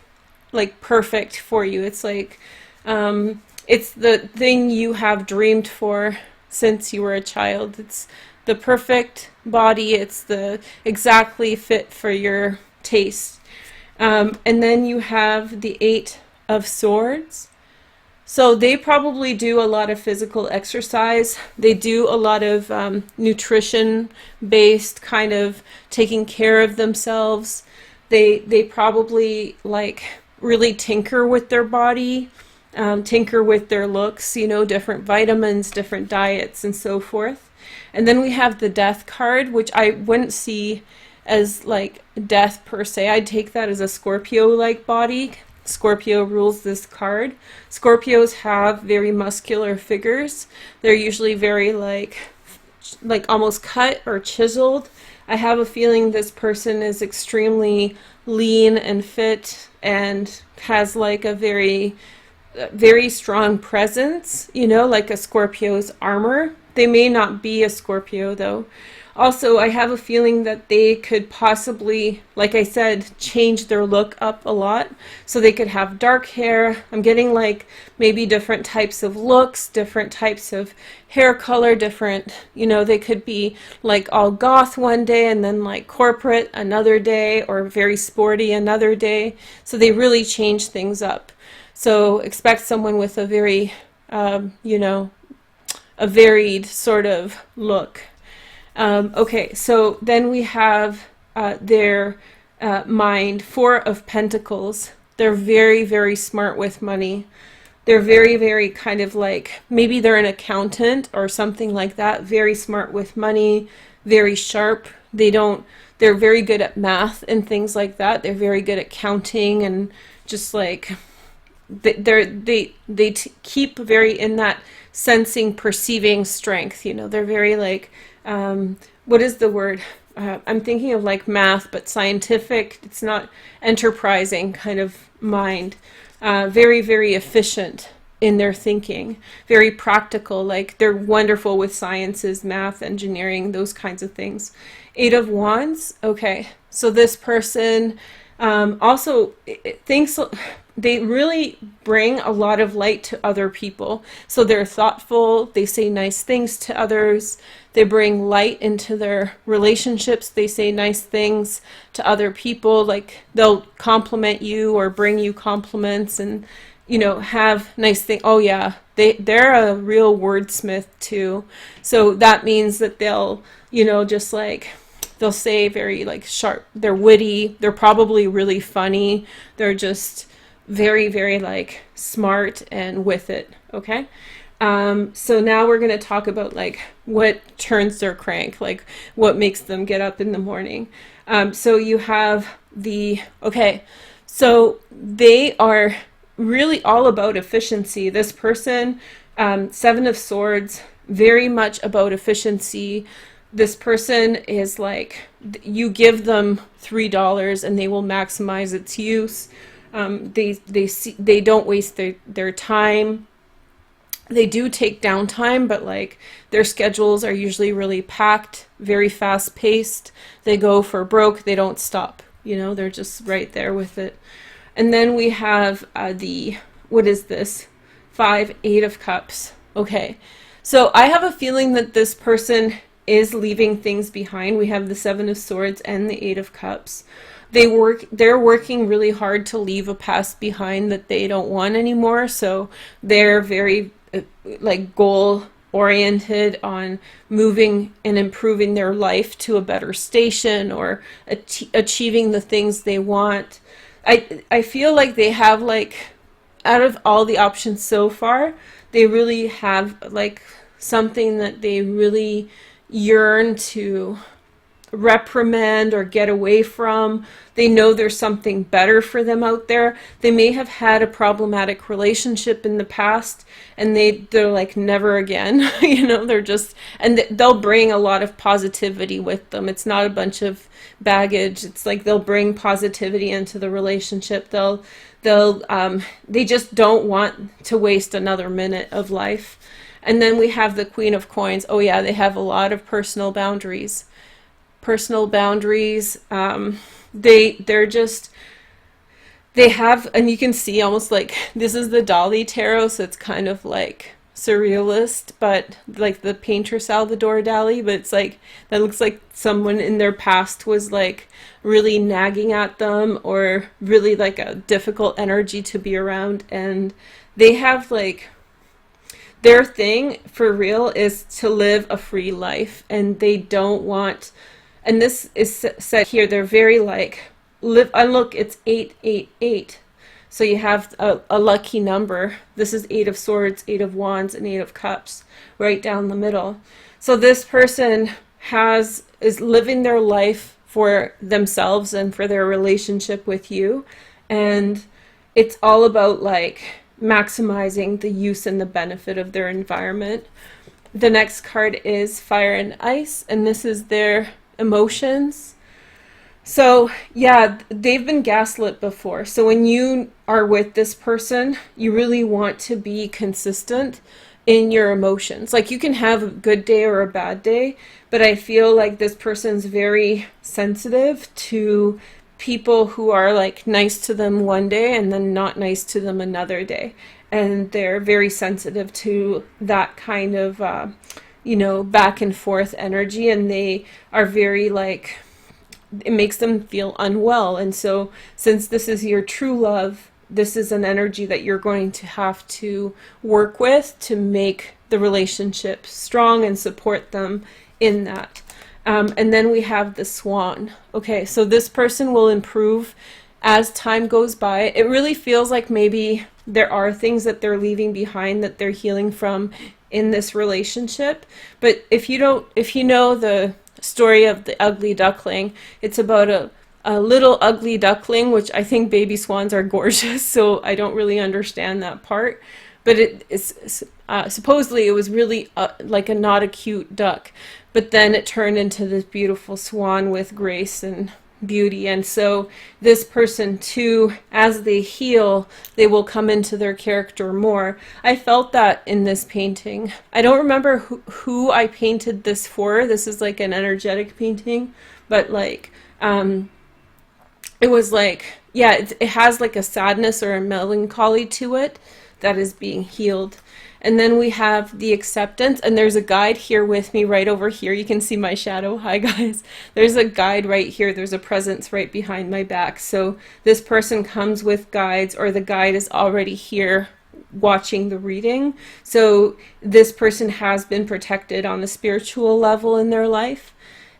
like perfect for you. It's like, it's the thing you have dreamed for since you were a child. It's the perfect body. It's the exactly fit for your taste. And then you have the 8 of Swords. So they probably do a lot of physical exercise. They do a lot of nutrition-based kind of taking care of themselves. They probably like really tinker with their body, tinker with their looks, you know, different vitamins, different diets, and so forth. And then we have the Death card, which I wouldn't see as like death per se. I'd take that as a Scorpio-like body. Scorpio rules this card. Scorpios have very muscular figures. They're usually very like almost cut or chiseled. I have a feeling this person is extremely lean and fit and has like a very, very strong presence, you know, like a Scorpio's armor. They may not be a Scorpio though. Also, I have a feeling that they could possibly, like I said, change their look up a lot. So they could have dark hair. I'm getting like maybe different types of looks, different types of hair color, different, you know, they could be like all goth one day and then like corporate another day, or very sporty another day. So they really change things up. So expect someone with a very, you know, a varied sort of look. Okay, so then we have their mind, 4 of Pentacles. They're very, very smart with money. They're very, very kind of like, maybe they're an accountant or something like that. Very smart with money, very sharp. They're very good at math and things like that. They're very good at counting and just like keep very in that sensing, perceiving strength. You know, they're very like, what is the word? I'm thinking of like math, but scientific. It's not enterprising kind of mind. Very, very efficient in their thinking, very practical. Like they're wonderful with sciences, math, engineering, those kinds of things. Eight of Wands. Okay, so this person also thinks they really bring a lot of light to other people. So they're thoughtful, they say nice things to others, they bring light into their relationships, they say nice things to other people, like they'll compliment you or bring you compliments and, you know, have nice things. Oh yeah, they're a real wordsmith too. So that means that they'll, you know, just like, they'll say very like sharp, they're witty, they're probably really funny, they're just very, very like smart and with it. Okay. So now we're going to talk about like what turns their crank, like what makes them get up in the morning. So you have so they are really all about efficiency. This person, Seven of Swords, very much about efficiency. This person is like, you give them $3 and they will maximize its use. They don't waste their time. They do take downtime, but like their schedules are usually really packed, very fast paced. They go for broke. They don't stop. You know, they're just right there with it. And then we have what is this? 5, 8 of Cups. Okay. So I have a feeling that this person is leaving things behind. We have the 7 of Swords and the 8 of Cups. They're working really hard to leave a past behind that they don't want anymore. So they're very like goal oriented on moving and improving their life to a better station or achieving the things they want. I feel like they have like, out of all the options so far, they really have like something that they really yearn to reprimand or get away from. They know there's something better for them out there. They may have had a problematic relationship in the past and they're like never again. You know, they're just, and they'll bring a lot of positivity with them. It's not a bunch of baggage. It's like they'll bring positivity into the relationship. They just don't want to waste another minute of life. And then we have the Queen of Coins. Oh yeah, they have a lot of personal boundaries. They have, and you can see almost like, this is the Dali Tarot, so it's kind of like surrealist, but like the painter Salvador Dali, but it's like, that looks like someone in their past was like really nagging at them or really like a difficult energy to be around. And they have like, their thing for real is to live a free life, and they don't want, and this is said here, they're very like, live, and look, it's 888. So you have a lucky number. This is 8 of Swords, 8 of Wands, and 8 of Cups, right down the middle. So this person is living their life for themselves and for their relationship with you. And it's all about like maximizing the use and the benefit of their environment. The next card is Fire and Ice, and this is their emotions. So yeah, they've been gaslit before. So when you are with this person, you really want to be consistent in your emotions. Like you can have a good day or a bad day, but I feel like this person's very sensitive to people who are like nice to them one day and then not nice to them another day. And they're very sensitive to that kind of, back and forth energy. And they are very like, it makes them feel unwell. And so since this is your true love, this is an energy that you're going to have to work with to make the relationship strong and support them in that. And then we have the Swan. Okay, so this person will improve as time goes by. It really feels like maybe there are things that they're leaving behind that they're healing from in this relationship. But if you know the story of the ugly duckling, it's about a a little ugly duckling, which I think baby swans are gorgeous, so I don't really understand that part. But it is supposedly it was really like a not a cute duck, but then it turned into this beautiful swan with grace and beauty. And so this person too, as they heal, they will come into their character more. I felt that in this painting. I don't remember who I painted this for. This is like an energetic painting, but like it was like, yeah, it has like a sadness or a melancholy to it that is being healed. And then we have the acceptance, and there's a guide here with me right over here. You can see my shadow. Hi guys. There's a guide right here. There's a presence right behind my back. So this person comes with guides, or the guide is already here watching the reading. So this person has been protected on a spiritual level in their life.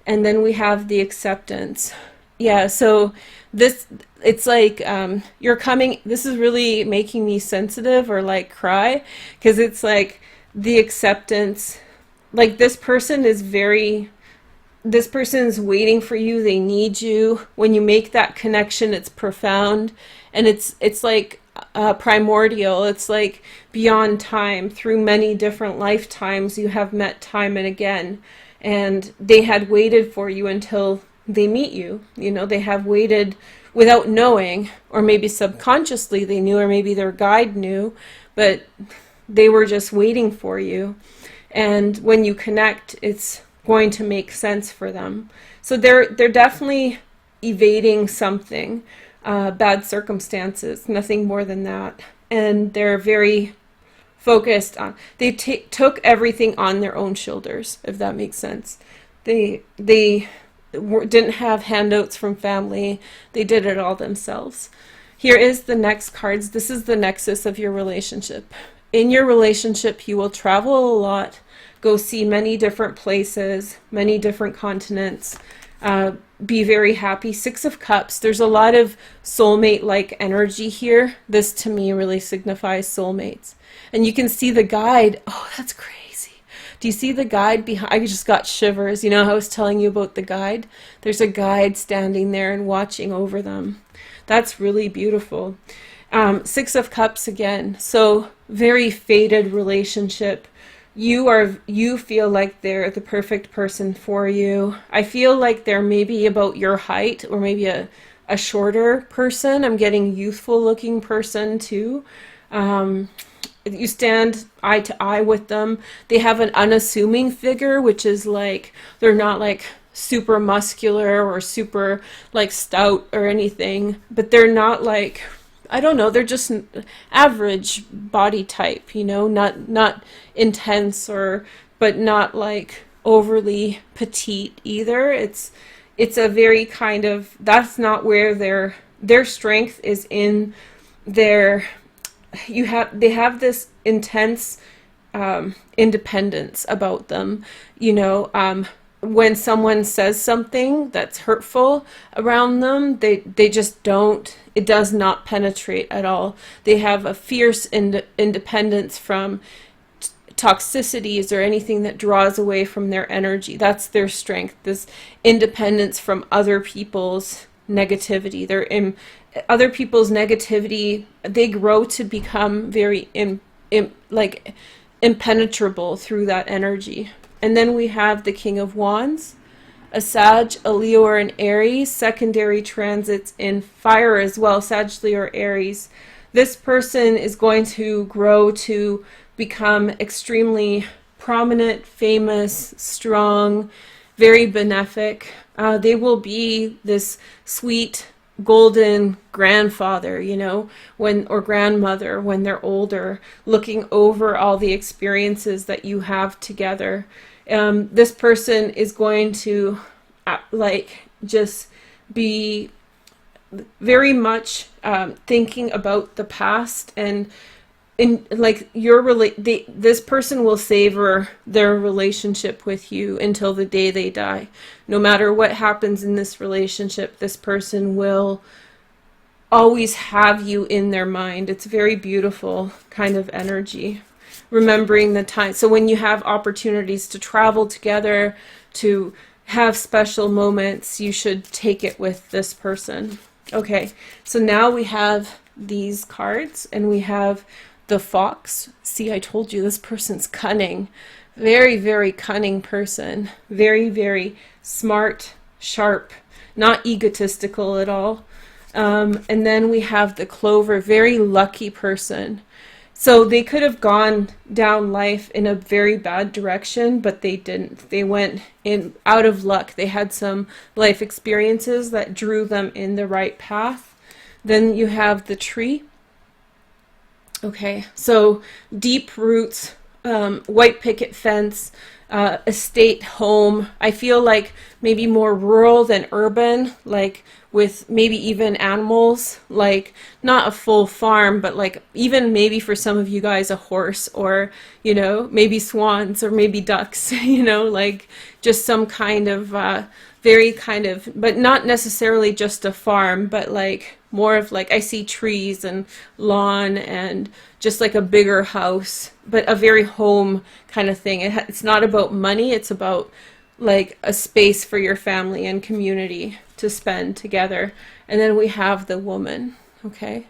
And then we have the acceptance. Yeah, so this, it's like you're coming, this is really making me sensitive or like cry, because it's like the acceptance, like this person is waiting for you, they need you. When you make that connection, it's profound, and it's like primordial. It's like beyond time. Through many different lifetimes you have met time and again, and they had waited for you until they meet you. You know, they have waited without knowing, or maybe subconsciously they knew, or maybe their guide knew, but they were just waiting for you. And when you connect, it's going to make sense for them. So they're definitely evading something, bad circumstances, nothing more than that. And they're very focused on, they took everything on their own shoulders, if that makes sense. They didn't have handouts from family. They did it all themselves. Here is the next cards. This is the nexus of your relationship. In your relationship, you will travel a lot, go see many different places, many different continents, be very happy. Six of Cups. There's a lot of soulmate-like energy here. This to me really signifies soulmates. And you can see the guide. Oh, that's crazy. Do you see the guide behind? I just got shivers. You know how I was telling you about the guide? There's a guide standing there and watching over them. That's really beautiful. Six of Cups again. So very fated relationship. You feel like they're the perfect person for you. I feel like they're maybe about your height, or maybe a shorter person. I'm getting youthful looking person too. You stand eye to eye with them. They have an unassuming figure, which is like, they're not like super muscular or super like stout or anything, but they're not like, I don't know, they're just average body type, you know, not intense, but not like overly petite either. It's a very kind of, that's not where their strength is in their, they have this intense independence about them. You know, when someone says something that's hurtful around them, they just don't, it does not penetrate at all. They have a fierce independence from toxicities or anything that draws away from their energy. That's their strength, this independence from other people's negativity. They're in other people's negativity. They grow to become very like impenetrable through that energy. And then we have the King of Wands, a Sag, a Leo, or an Aries. Secondary transits in fire as well, Sag, Leo, or Aries. This person is going to grow to become extremely prominent, famous, strong, very benefic. They will be this sweet golden grandfather, you know, or grandmother when they're older, looking over all the experiences that you have together. This person is going to like just be very much thinking about the past, and in like this person will savor their relationship with you until the day they die. No matter what happens in this relationship, this person will always have you in their mind. It's very beautiful kind of energy, remembering the time. So when you have opportunities to travel together, to have special moments, you should take it with this person. Okay, so now we have these cards, and we have the fox. See, I told you this person's cunning. Very, very cunning person. Very, very smart, sharp, not egotistical at all. And then we have the clover, very lucky person. So they could have gone down life in a very bad direction, but they didn't. They went in out of luck. They had some life experiences that drew them in the right path. Then you have the tree. Okay, so deep roots, white picket fence, estate home. I feel like maybe more rural than urban, like with maybe even animals, like not a full farm, but like even maybe for some of you guys a horse, or, you know, maybe swans, or maybe ducks, you know, like just some kind of very kind of, but not necessarily just a farm, but like more of like, I see trees and lawn and just like a bigger house, but a very home kind of thing. It's not about money, it's about like a space for your family and community to spend together. And then we have the woman, okay?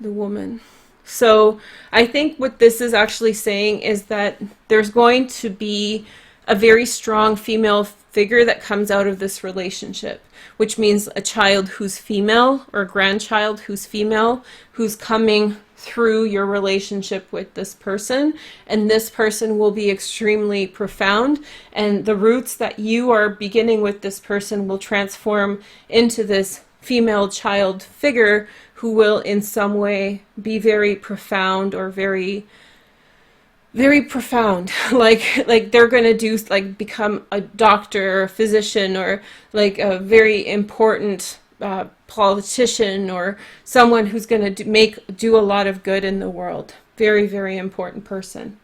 The woman. So I think what this is actually saying is that there's going to be a very strong female figure that comes out of this relationship, which means a child who's female, or a grandchild who's female, who's coming through your relationship with this person, and this person will be extremely profound, and the roots that you are beginning with this person will transform into this female child figure who will in some way be very profound, or very profound, like they're going to do, like become a doctor or a physician, or like a very important politician, or someone who's going to do a lot of good in the world. Very, very important person.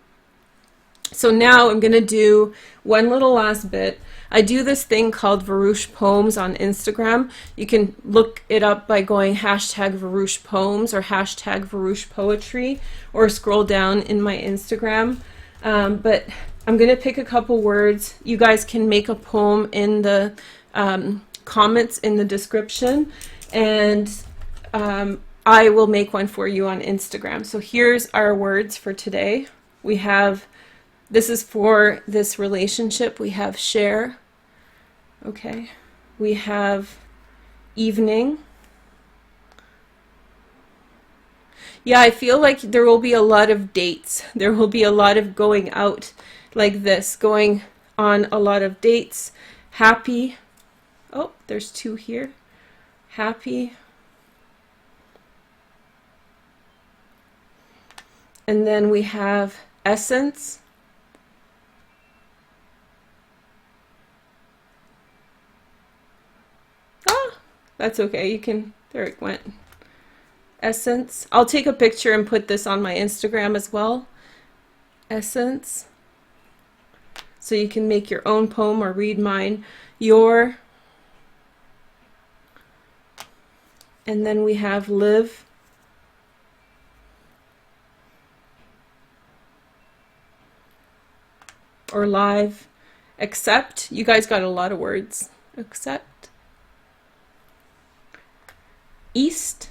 So now I'm going to do one little last bit. I do this thing called Veroosh Poems on Instagram. You can look it up by going hashtag Veroosh Poems or hashtag Veroosh Poetry, or scroll down in my Instagram. But I'm going to pick a couple words. You guys can make a poem in the comments in the description, and I will make one for you on Instagram. So here's our words for today. We have, this is for this relationship, we have share. Okay, we have evening. Yeah, I feel like there will be a lot of dates. There will be a lot of going out like this, going on a lot of dates. Happy. Oh, there's two here. Happy. And then we have essence. That's okay, you can, there it went. Essence. I'll take a picture and put this on my Instagram as well. Essence. So you can make your own poem or read mine. Your. And then we have live. Or live. Accept. You guys got a lot of words. Accept. East.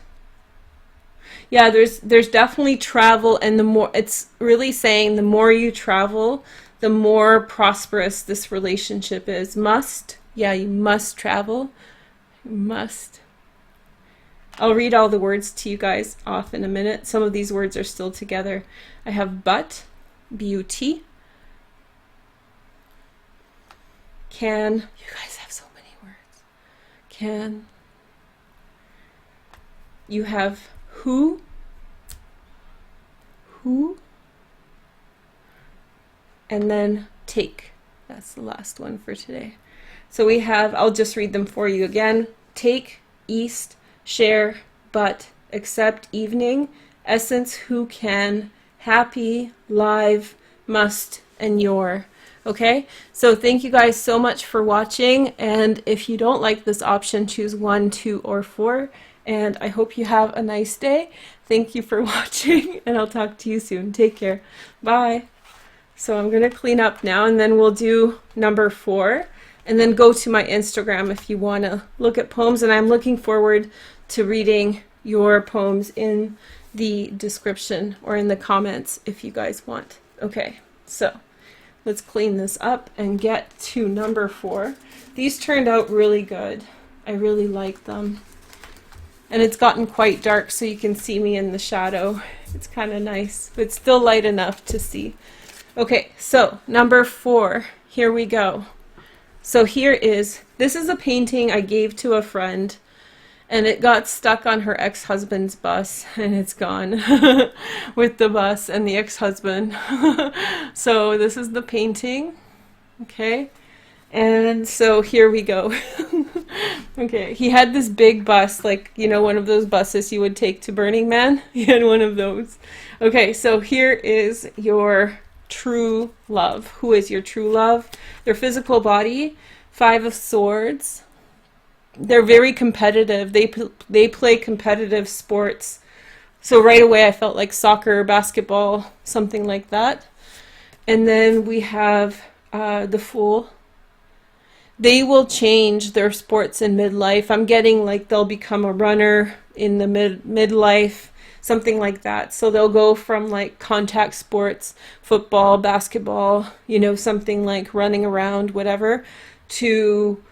Yeah, there's definitely travel, and the more, it's really saying the more you travel, the more prosperous this relationship is. Must. Yeah, you must travel. You must. I'll read all the words to you guys off in a minute. Some of these words are still together. I have but, beauty. Can. You guys have so many words. Can. You have who, and then take. That's the last one for today. So we have, I'll just read them for you again. Take, east, share, but, accept, evening, essence, who can, happy, live, must, and your. Okay, so thank you guys so much for watching, and if you don't like this option, choose 1, 2, or 4. And I hope you have a nice day. Thank you for watching, and I'll talk to you soon. Take care. Bye. So I'm going to clean up now, and then we'll do number 4. And then go to my Instagram if you want to look at poems. And I'm looking forward to reading your poems in the description or in the comments if you guys want. Okay, so let's clean this up and get to number 4. These turned out really good. I really like them. And it's gotten quite dark so you can see me in the shadow. It's kind of nice, but still light enough to see. Okay, so number 4, here we go. So this is a painting I gave to a friend, and it got stuck on her ex-husband's bus, and it's gone with the bus and the ex-husband. So this is the painting, okay? And so here we go. Okay, he had this big bus, like, you know, one of those buses you would take to Burning Man. He had one of those. Okay, so here is your true love. Who is your true love? Their physical body, 5 of Swords. They're very competitive. They play competitive sports. So right away I felt like soccer, basketball, something like that. And then we have the Fool. They will change their sports in midlife. I'm getting like they'll become a runner in the midlife, something like that. So they'll go from like contact sports, football, basketball, you know, something like running around, whatever, to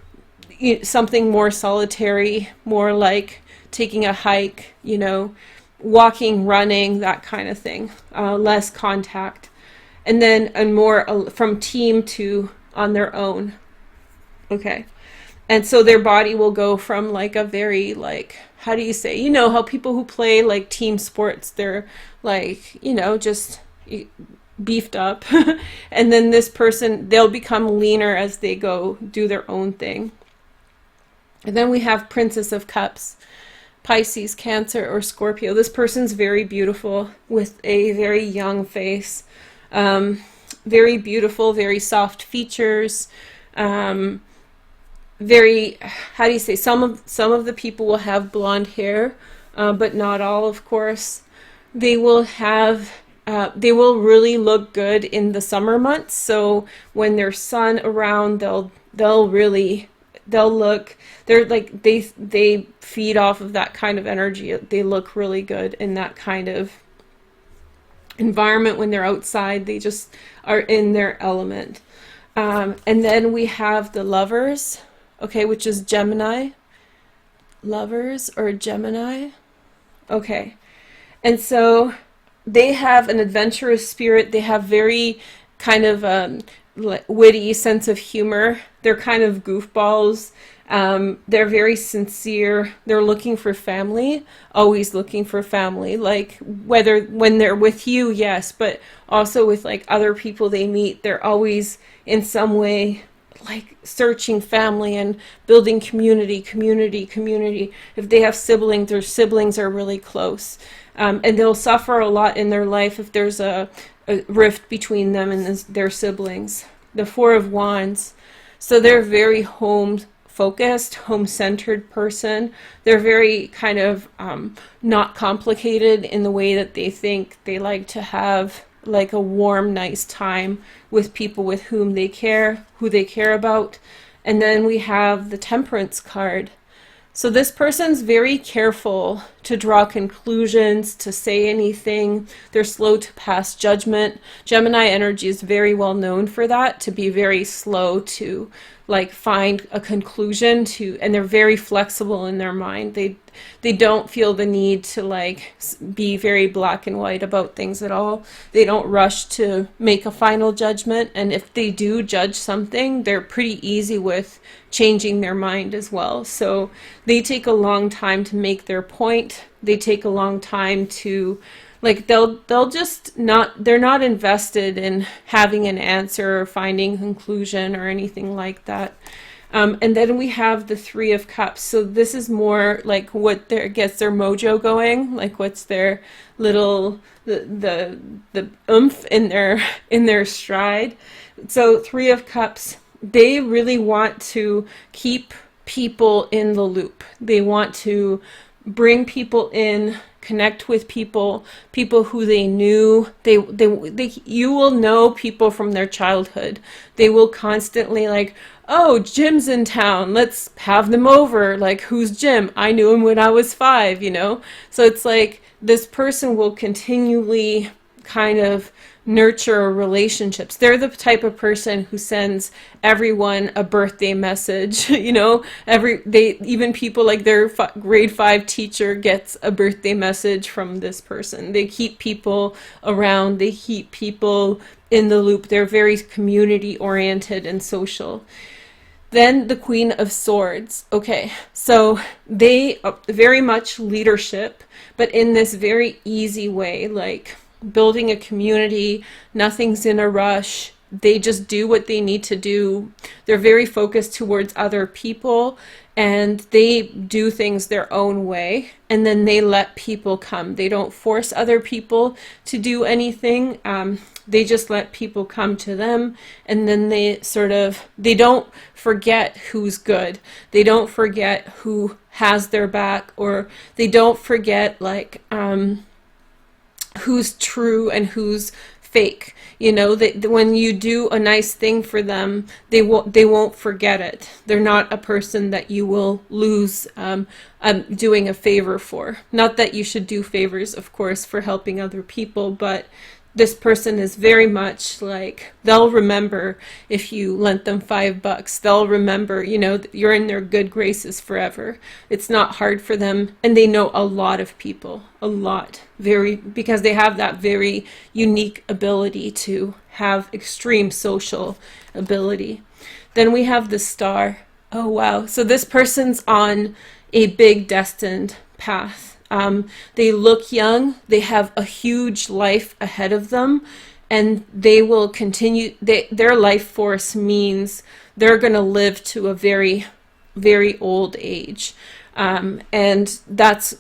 something more solitary, more like taking a hike, you know, walking, running, that kind of thing, less contact. And then more from team to on their own. Okay. And so their body will go from like a very like, how do you say, you know how people who play like team sports, they're like, you know, just beefed up. And then this person, they'll become leaner as they go do their own thing. And then we have Princess of Cups, Pisces, Cancer, or Scorpio. This person's very beautiful with a very young face. Very beautiful, very soft features. Very, how do you say, some of the people will have blonde hair, but not all, of course. They will have, they will really look good in the summer months. So when there's sun around, they're like, they feed off of that kind of energy. They look really good in that kind of environment. When they're outside, they just are in their element. And then we have the Lovers. Okay, which is Gemini. Lovers or Gemini. Okay. And so they have an adventurous spirit. They have very kind of witty sense of humor. They're kind of goofballs. They're very sincere. They're looking for family, always looking for family. Like whether when they're with you, yes, but also with like other people they meet, they're always in some way like searching family and building community. If they have siblings, their siblings are really close. And they'll suffer a lot in their life if there's a rift between them and their siblings. The 4 of Wands. So they're very home-focused, home-centered person. They're very kind of not complicated in the way that they think. They like to have like a warm, nice time with people with whom they care, who they care about. And then we have the Temperance card. So this person's very careful to draw conclusions, to say anything. They're slow to pass judgment. Gemini energy is very well known for that, to be very slow to like find a conclusion to, and they're very flexible in their mind. They don't feel the need to like be very black and white about things at all. They don't rush to make a final judgment, and if they do judge something, they're pretty easy with changing their mind as well. So they take a long time to make their point. They take a long time to like they'll just not, they're not invested in having an answer or finding a conclusion or anything like that. And then we have the 3 of Cups. So this is more like what gets their mojo going, like what's their little the oomph in their stride. So 3 of Cups, they really want to keep people in the loop. They want to bring people in connect with people, people who they knew. You will know people from their childhood. They will constantly like, oh, Jim's in town, let's have them over. Like, who's Jim? I knew him when I was 5, you know? So it's like this person will continually kind of nurture relationships. They're the type of person who sends everyone a birthday message, you know, even people like their grade 5 teacher gets a birthday message from this person. They keep people around, they keep people in the loop. They're very community oriented and social. Then the Queen of Swords. Okay, so they very much leadership, but in this very easy way, like building a community, nothing's in a rush. They just do what they need to do. They're very focused towards other people, and they do things their own way, and then they let people come. They don't force other people to do anything. They just let people come to them, and then they don't forget who's good. They don't forget who has their back, or they don't forget like who's true and who's fake. You know, when you do a nice thing for them, they won't forget it. They're not a person that you will lose doing a favor for. Not that you should do favors, of course, for helping other people, but this person is very much like, they'll remember if you lent them $5. They'll remember, you know, you're in their good graces forever. It's not hard for them, and they know a lot of people, a lot, because they have that very unique ability to have extreme social ability. Then we have the Star. Oh wow, so this person's on a big destined path. They look young, they have a huge life ahead of them, and they will continue. Their life force means they're going to live to a very, very old age. And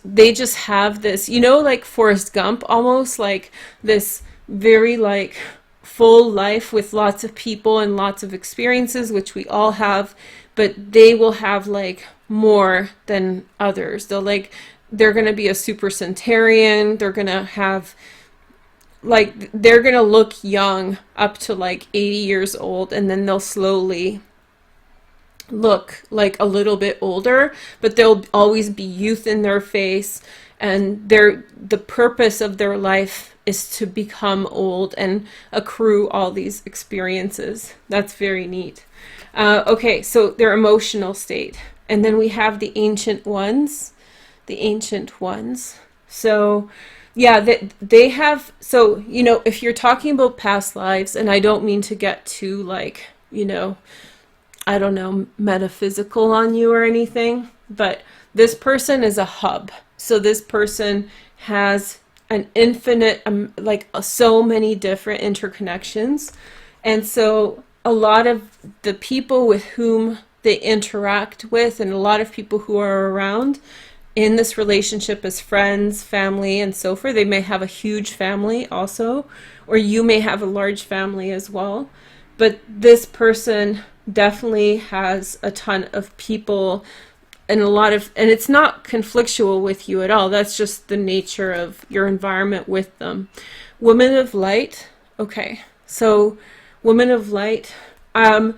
they just have this, you know, like Forrest Gump, almost like this very like full life with lots of people and lots of experiences, which we all have, but they will have like more than others. They're going to be a super centurion. They're going to have, like, they're going to look young up to like 80 years old, and then they'll slowly look like a little bit older, but there'll always be youth in their face, and the purpose of their life is to become old and accrue all these experiences. That's very neat. Okay, so their emotional state. And then we have the Ancient Ones. So yeah, they have, so, you know, if you're talking about past lives, and I don't mean to get too like, you know, I don't know, metaphysical on you or anything, but this person is a hub. So this person has an infinite, so many different interconnections. And so a lot of the people with whom they interact with, and a lot of people who are around in this relationship as friends, family, and so forth. They may have a huge family also, or you may have a large family as well. But this person definitely has a ton of people and and it's not conflictual with you at all. That's just the nature of your environment with them. Women of Light. Okay, so Women of Light. And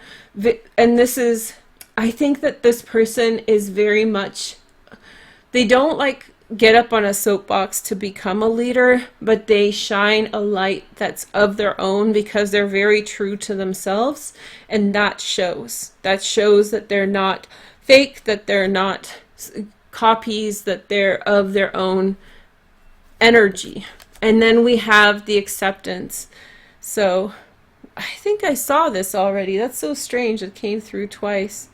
this is, I think that this person is very much, they don't like get up on a soapbox to become a leader, but they shine a light that's of their own because they're very true to themselves, and that shows. That shows that they're not fake, that they're not copies, that they're of their own energy. And then we have the Acceptance. So I think I saw this already. That's so strange. It came through twice.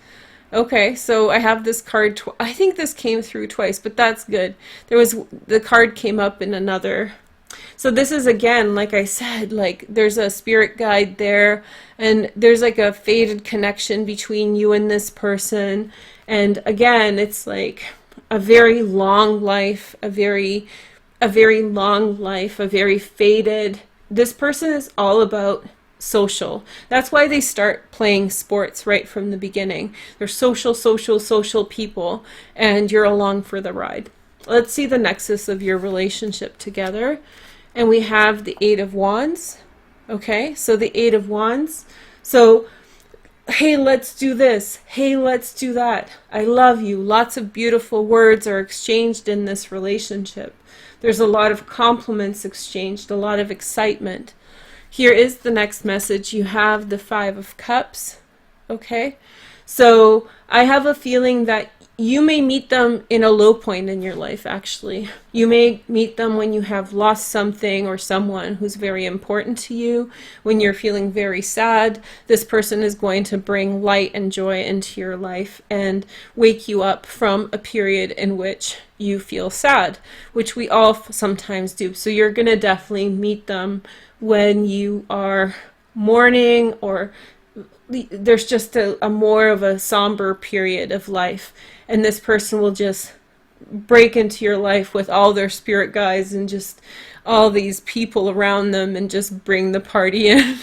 Okay, so I have this card. I think this came through twice, but that's good. The card came up in another. So this is, again, like I said, like there's a spirit guide there, and there's like a faded connection between you and this person. And again, it's like a very long life, a very long life, a very faded. This person is all about social. That's why they start playing sports right from the beginning. They're social people, and you're along for the ride. let's see the nexus of your relationship together. And we have the Eight of Wands. Okay, so the Eight of Wands. So, hey, let's do this. Hey, let's do that. I love you. Lots of beautiful words are exchanged in this relationship. There's a lot of compliments exchanged, a lot of excitement. Here is the next message. You have the Five of Cups. Okay, so I have a feeling that you may meet them in a low point in your life, actually. You may meet them when you have lost something or someone who's very important to you, when you're feeling very sad. This person is going to bring light and joy into your life and wake you up from a period in which you feel sad, which we all sometimes do. So you're going to definitely meet them when you are mourning, or there's just a more of a somber period of life, and this person will just break into your life with all their spirit guides and just all these people around them and just bring the party in.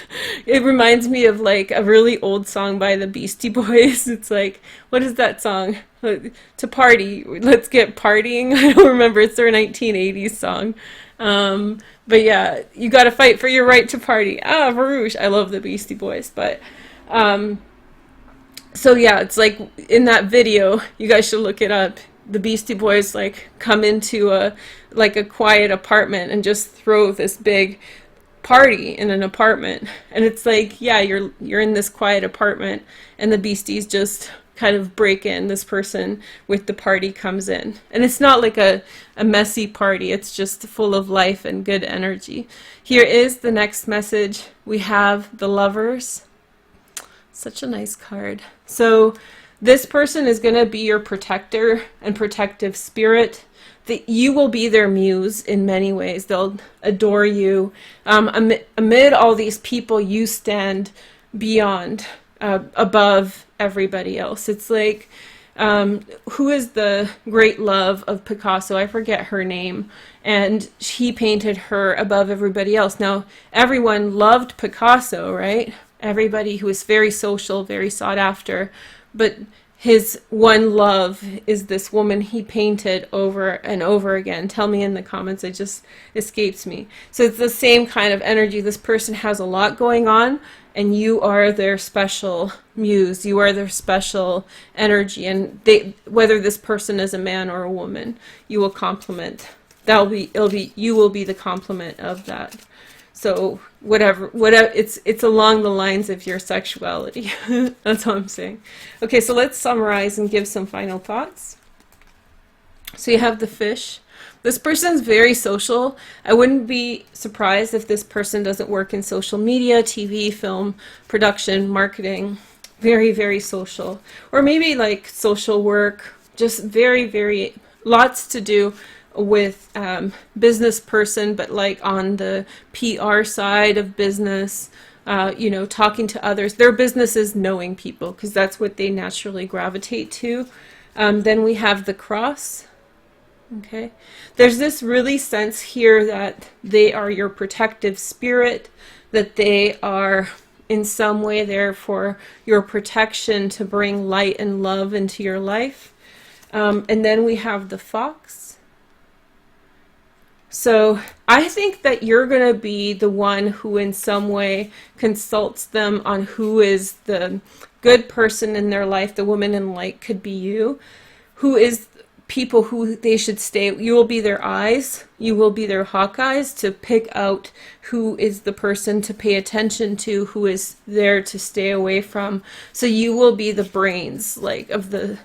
It reminds me of like a really old song by the Beastie Boys. It's like, what is that song? To party, let's get partying. I don't remember. It's their 1980s song. But yeah, you got to fight for your right to party. Veroosh. I love the Beastie Boys, but so yeah, it's like in that video, you guys should look it up. The Beastie Boys like come into a quiet apartment and just throw this big party in an apartment, and it's like, yeah, you're in this quiet apartment, and the Beasties just kind of break in. This person with the party comes in, and it's not like a messy party. It's just full of life and good energy. Here is the next message. We have the Lovers. Such a nice card. So this person is going to be your protector and protective spirit. That you will be their muse in many ways. They'll adore you. Amid all these people, you stand beyond, above everybody else. It's like, who is the great love of Picasso? I forget her name. And he painted her above everybody else. Now, everyone loved Picasso, right? Everybody who was very social, very sought after, but his one love is this woman he painted over and over again. Tell me in the comments, it just escapes me. So it's the same kind of energy. This person has a lot going on, and you are their special muse. You are their special energy, and whether this person is a man or a woman, you will complement. You will be the complement of that. So whatever, it's along the lines of your sexuality. That's all I'm saying. Okay, so let's summarize and give some final thoughts. So you have the Fish. This person's very social. I wouldn't be surprised if this person doesn't work in social media, TV, film, production, marketing. Very, very social. Or maybe like social work, just very, very, lots to do with business person, but like on the PR side of business, talking to others. Their business is knowing people, because that's what they naturally gravitate to. Then we have the Cross. Okay, there's this really sense here that they are your protective spirit, that they are in some way there for your protection, to bring light and love into your life. And then we have the Fox. So I think that you're going to be the one who in some way consults them on who is the good person in their life. The woman in light could be you. Who is people who they should stay. You will be their eyes. You will be their hawk eyes to pick out who is the person to pay attention to, who is there to stay away from. So you will be the brains like of the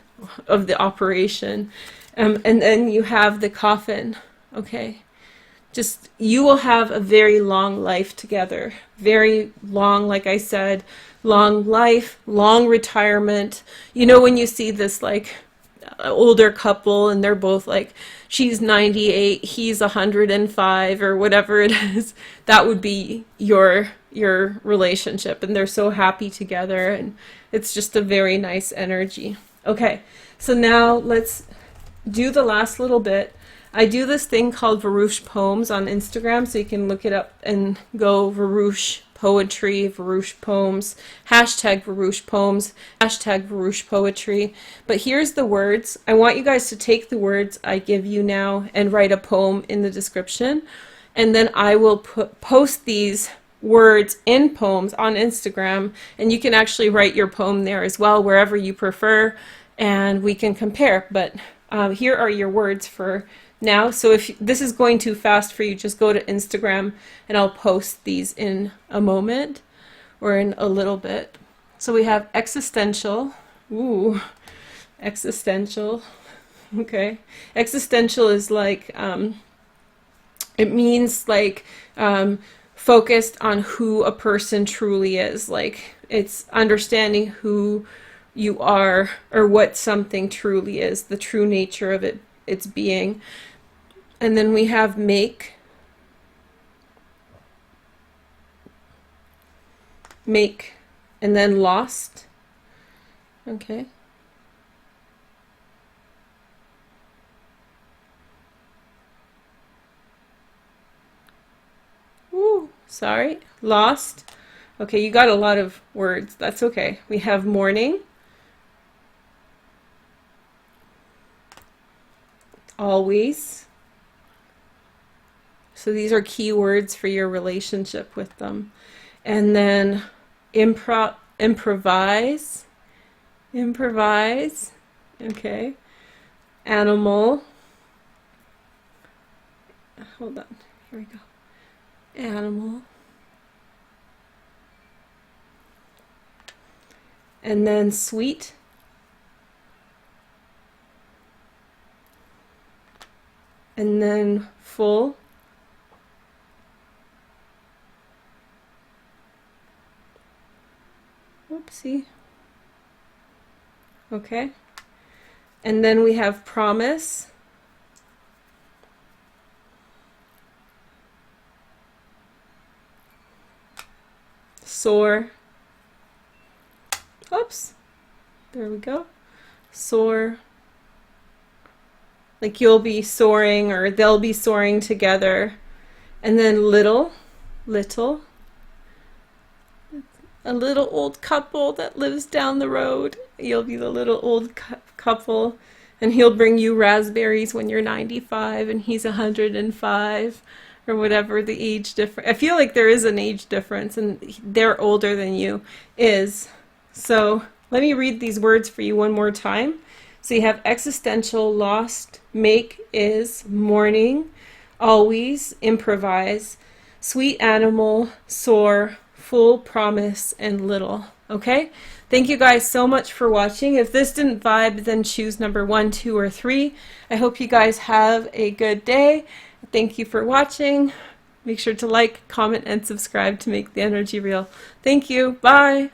operation. And then you have the Coffin. Okay. Just, you will have a very long life together. Very long, like I said, long life, long retirement. You know, when you see this like older couple and they're both like, she's 98, he's 105 or whatever it is, that would be your relationship, and they're so happy together, and it's just a very nice energy. Okay, so now let's do the last little bit. I do this thing called Veroosh Poems on Instagram, so you can look it up and go Veroosh poetry, Veroosh poems, hashtag Veroosh poems, hashtag Veroosh poetry. But here's the words. I want you guys to take the words I give you now and write a poem in the description. And then I will post these words in poems on Instagram, and you can actually write your poem there as well, wherever you prefer, and we can compare. But here are your words for now. So if this is going too fast for you, just go to Instagram and I'll post these in a moment or in a little bit. So we have existential. Ooh, existential. Okay. Existential is like, it means like focused on who a person truly is. Like it's understanding who you are or what something truly is, the true nature of it, its being. And then we have make, and then lost. Okay. Ooh, sorry, lost. Okay, you got a lot of words. That's okay. We have morning, always. So these are key words for your relationship with them. And then improvise, okay. Animal, hold on, here we go. Animal. And then sweet. And then full. Oopsie. Okay. And then we have promise. Soar. Oops. There we go. Soar. Like you'll be soaring or they'll be soaring together. And then little. A little old couple that lives down the road. You'll be the little old couple, and he'll bring you raspberries when you're 95 and he's 105, or whatever the age difference. I feel like there is an age difference, and they're older than you is. So let me read these words for you one more time. So you have existential, lost, make, is, morning, always, improvise, sweet animal, soar, full, promise, and little. Okay? Thank you guys so much for watching. If this didn't vibe, then choose number 1, 2, or 3. I hope you guys have a good day. Thank you for watching. Make sure to like, comment, and subscribe to make the energy real. Thank you. Bye.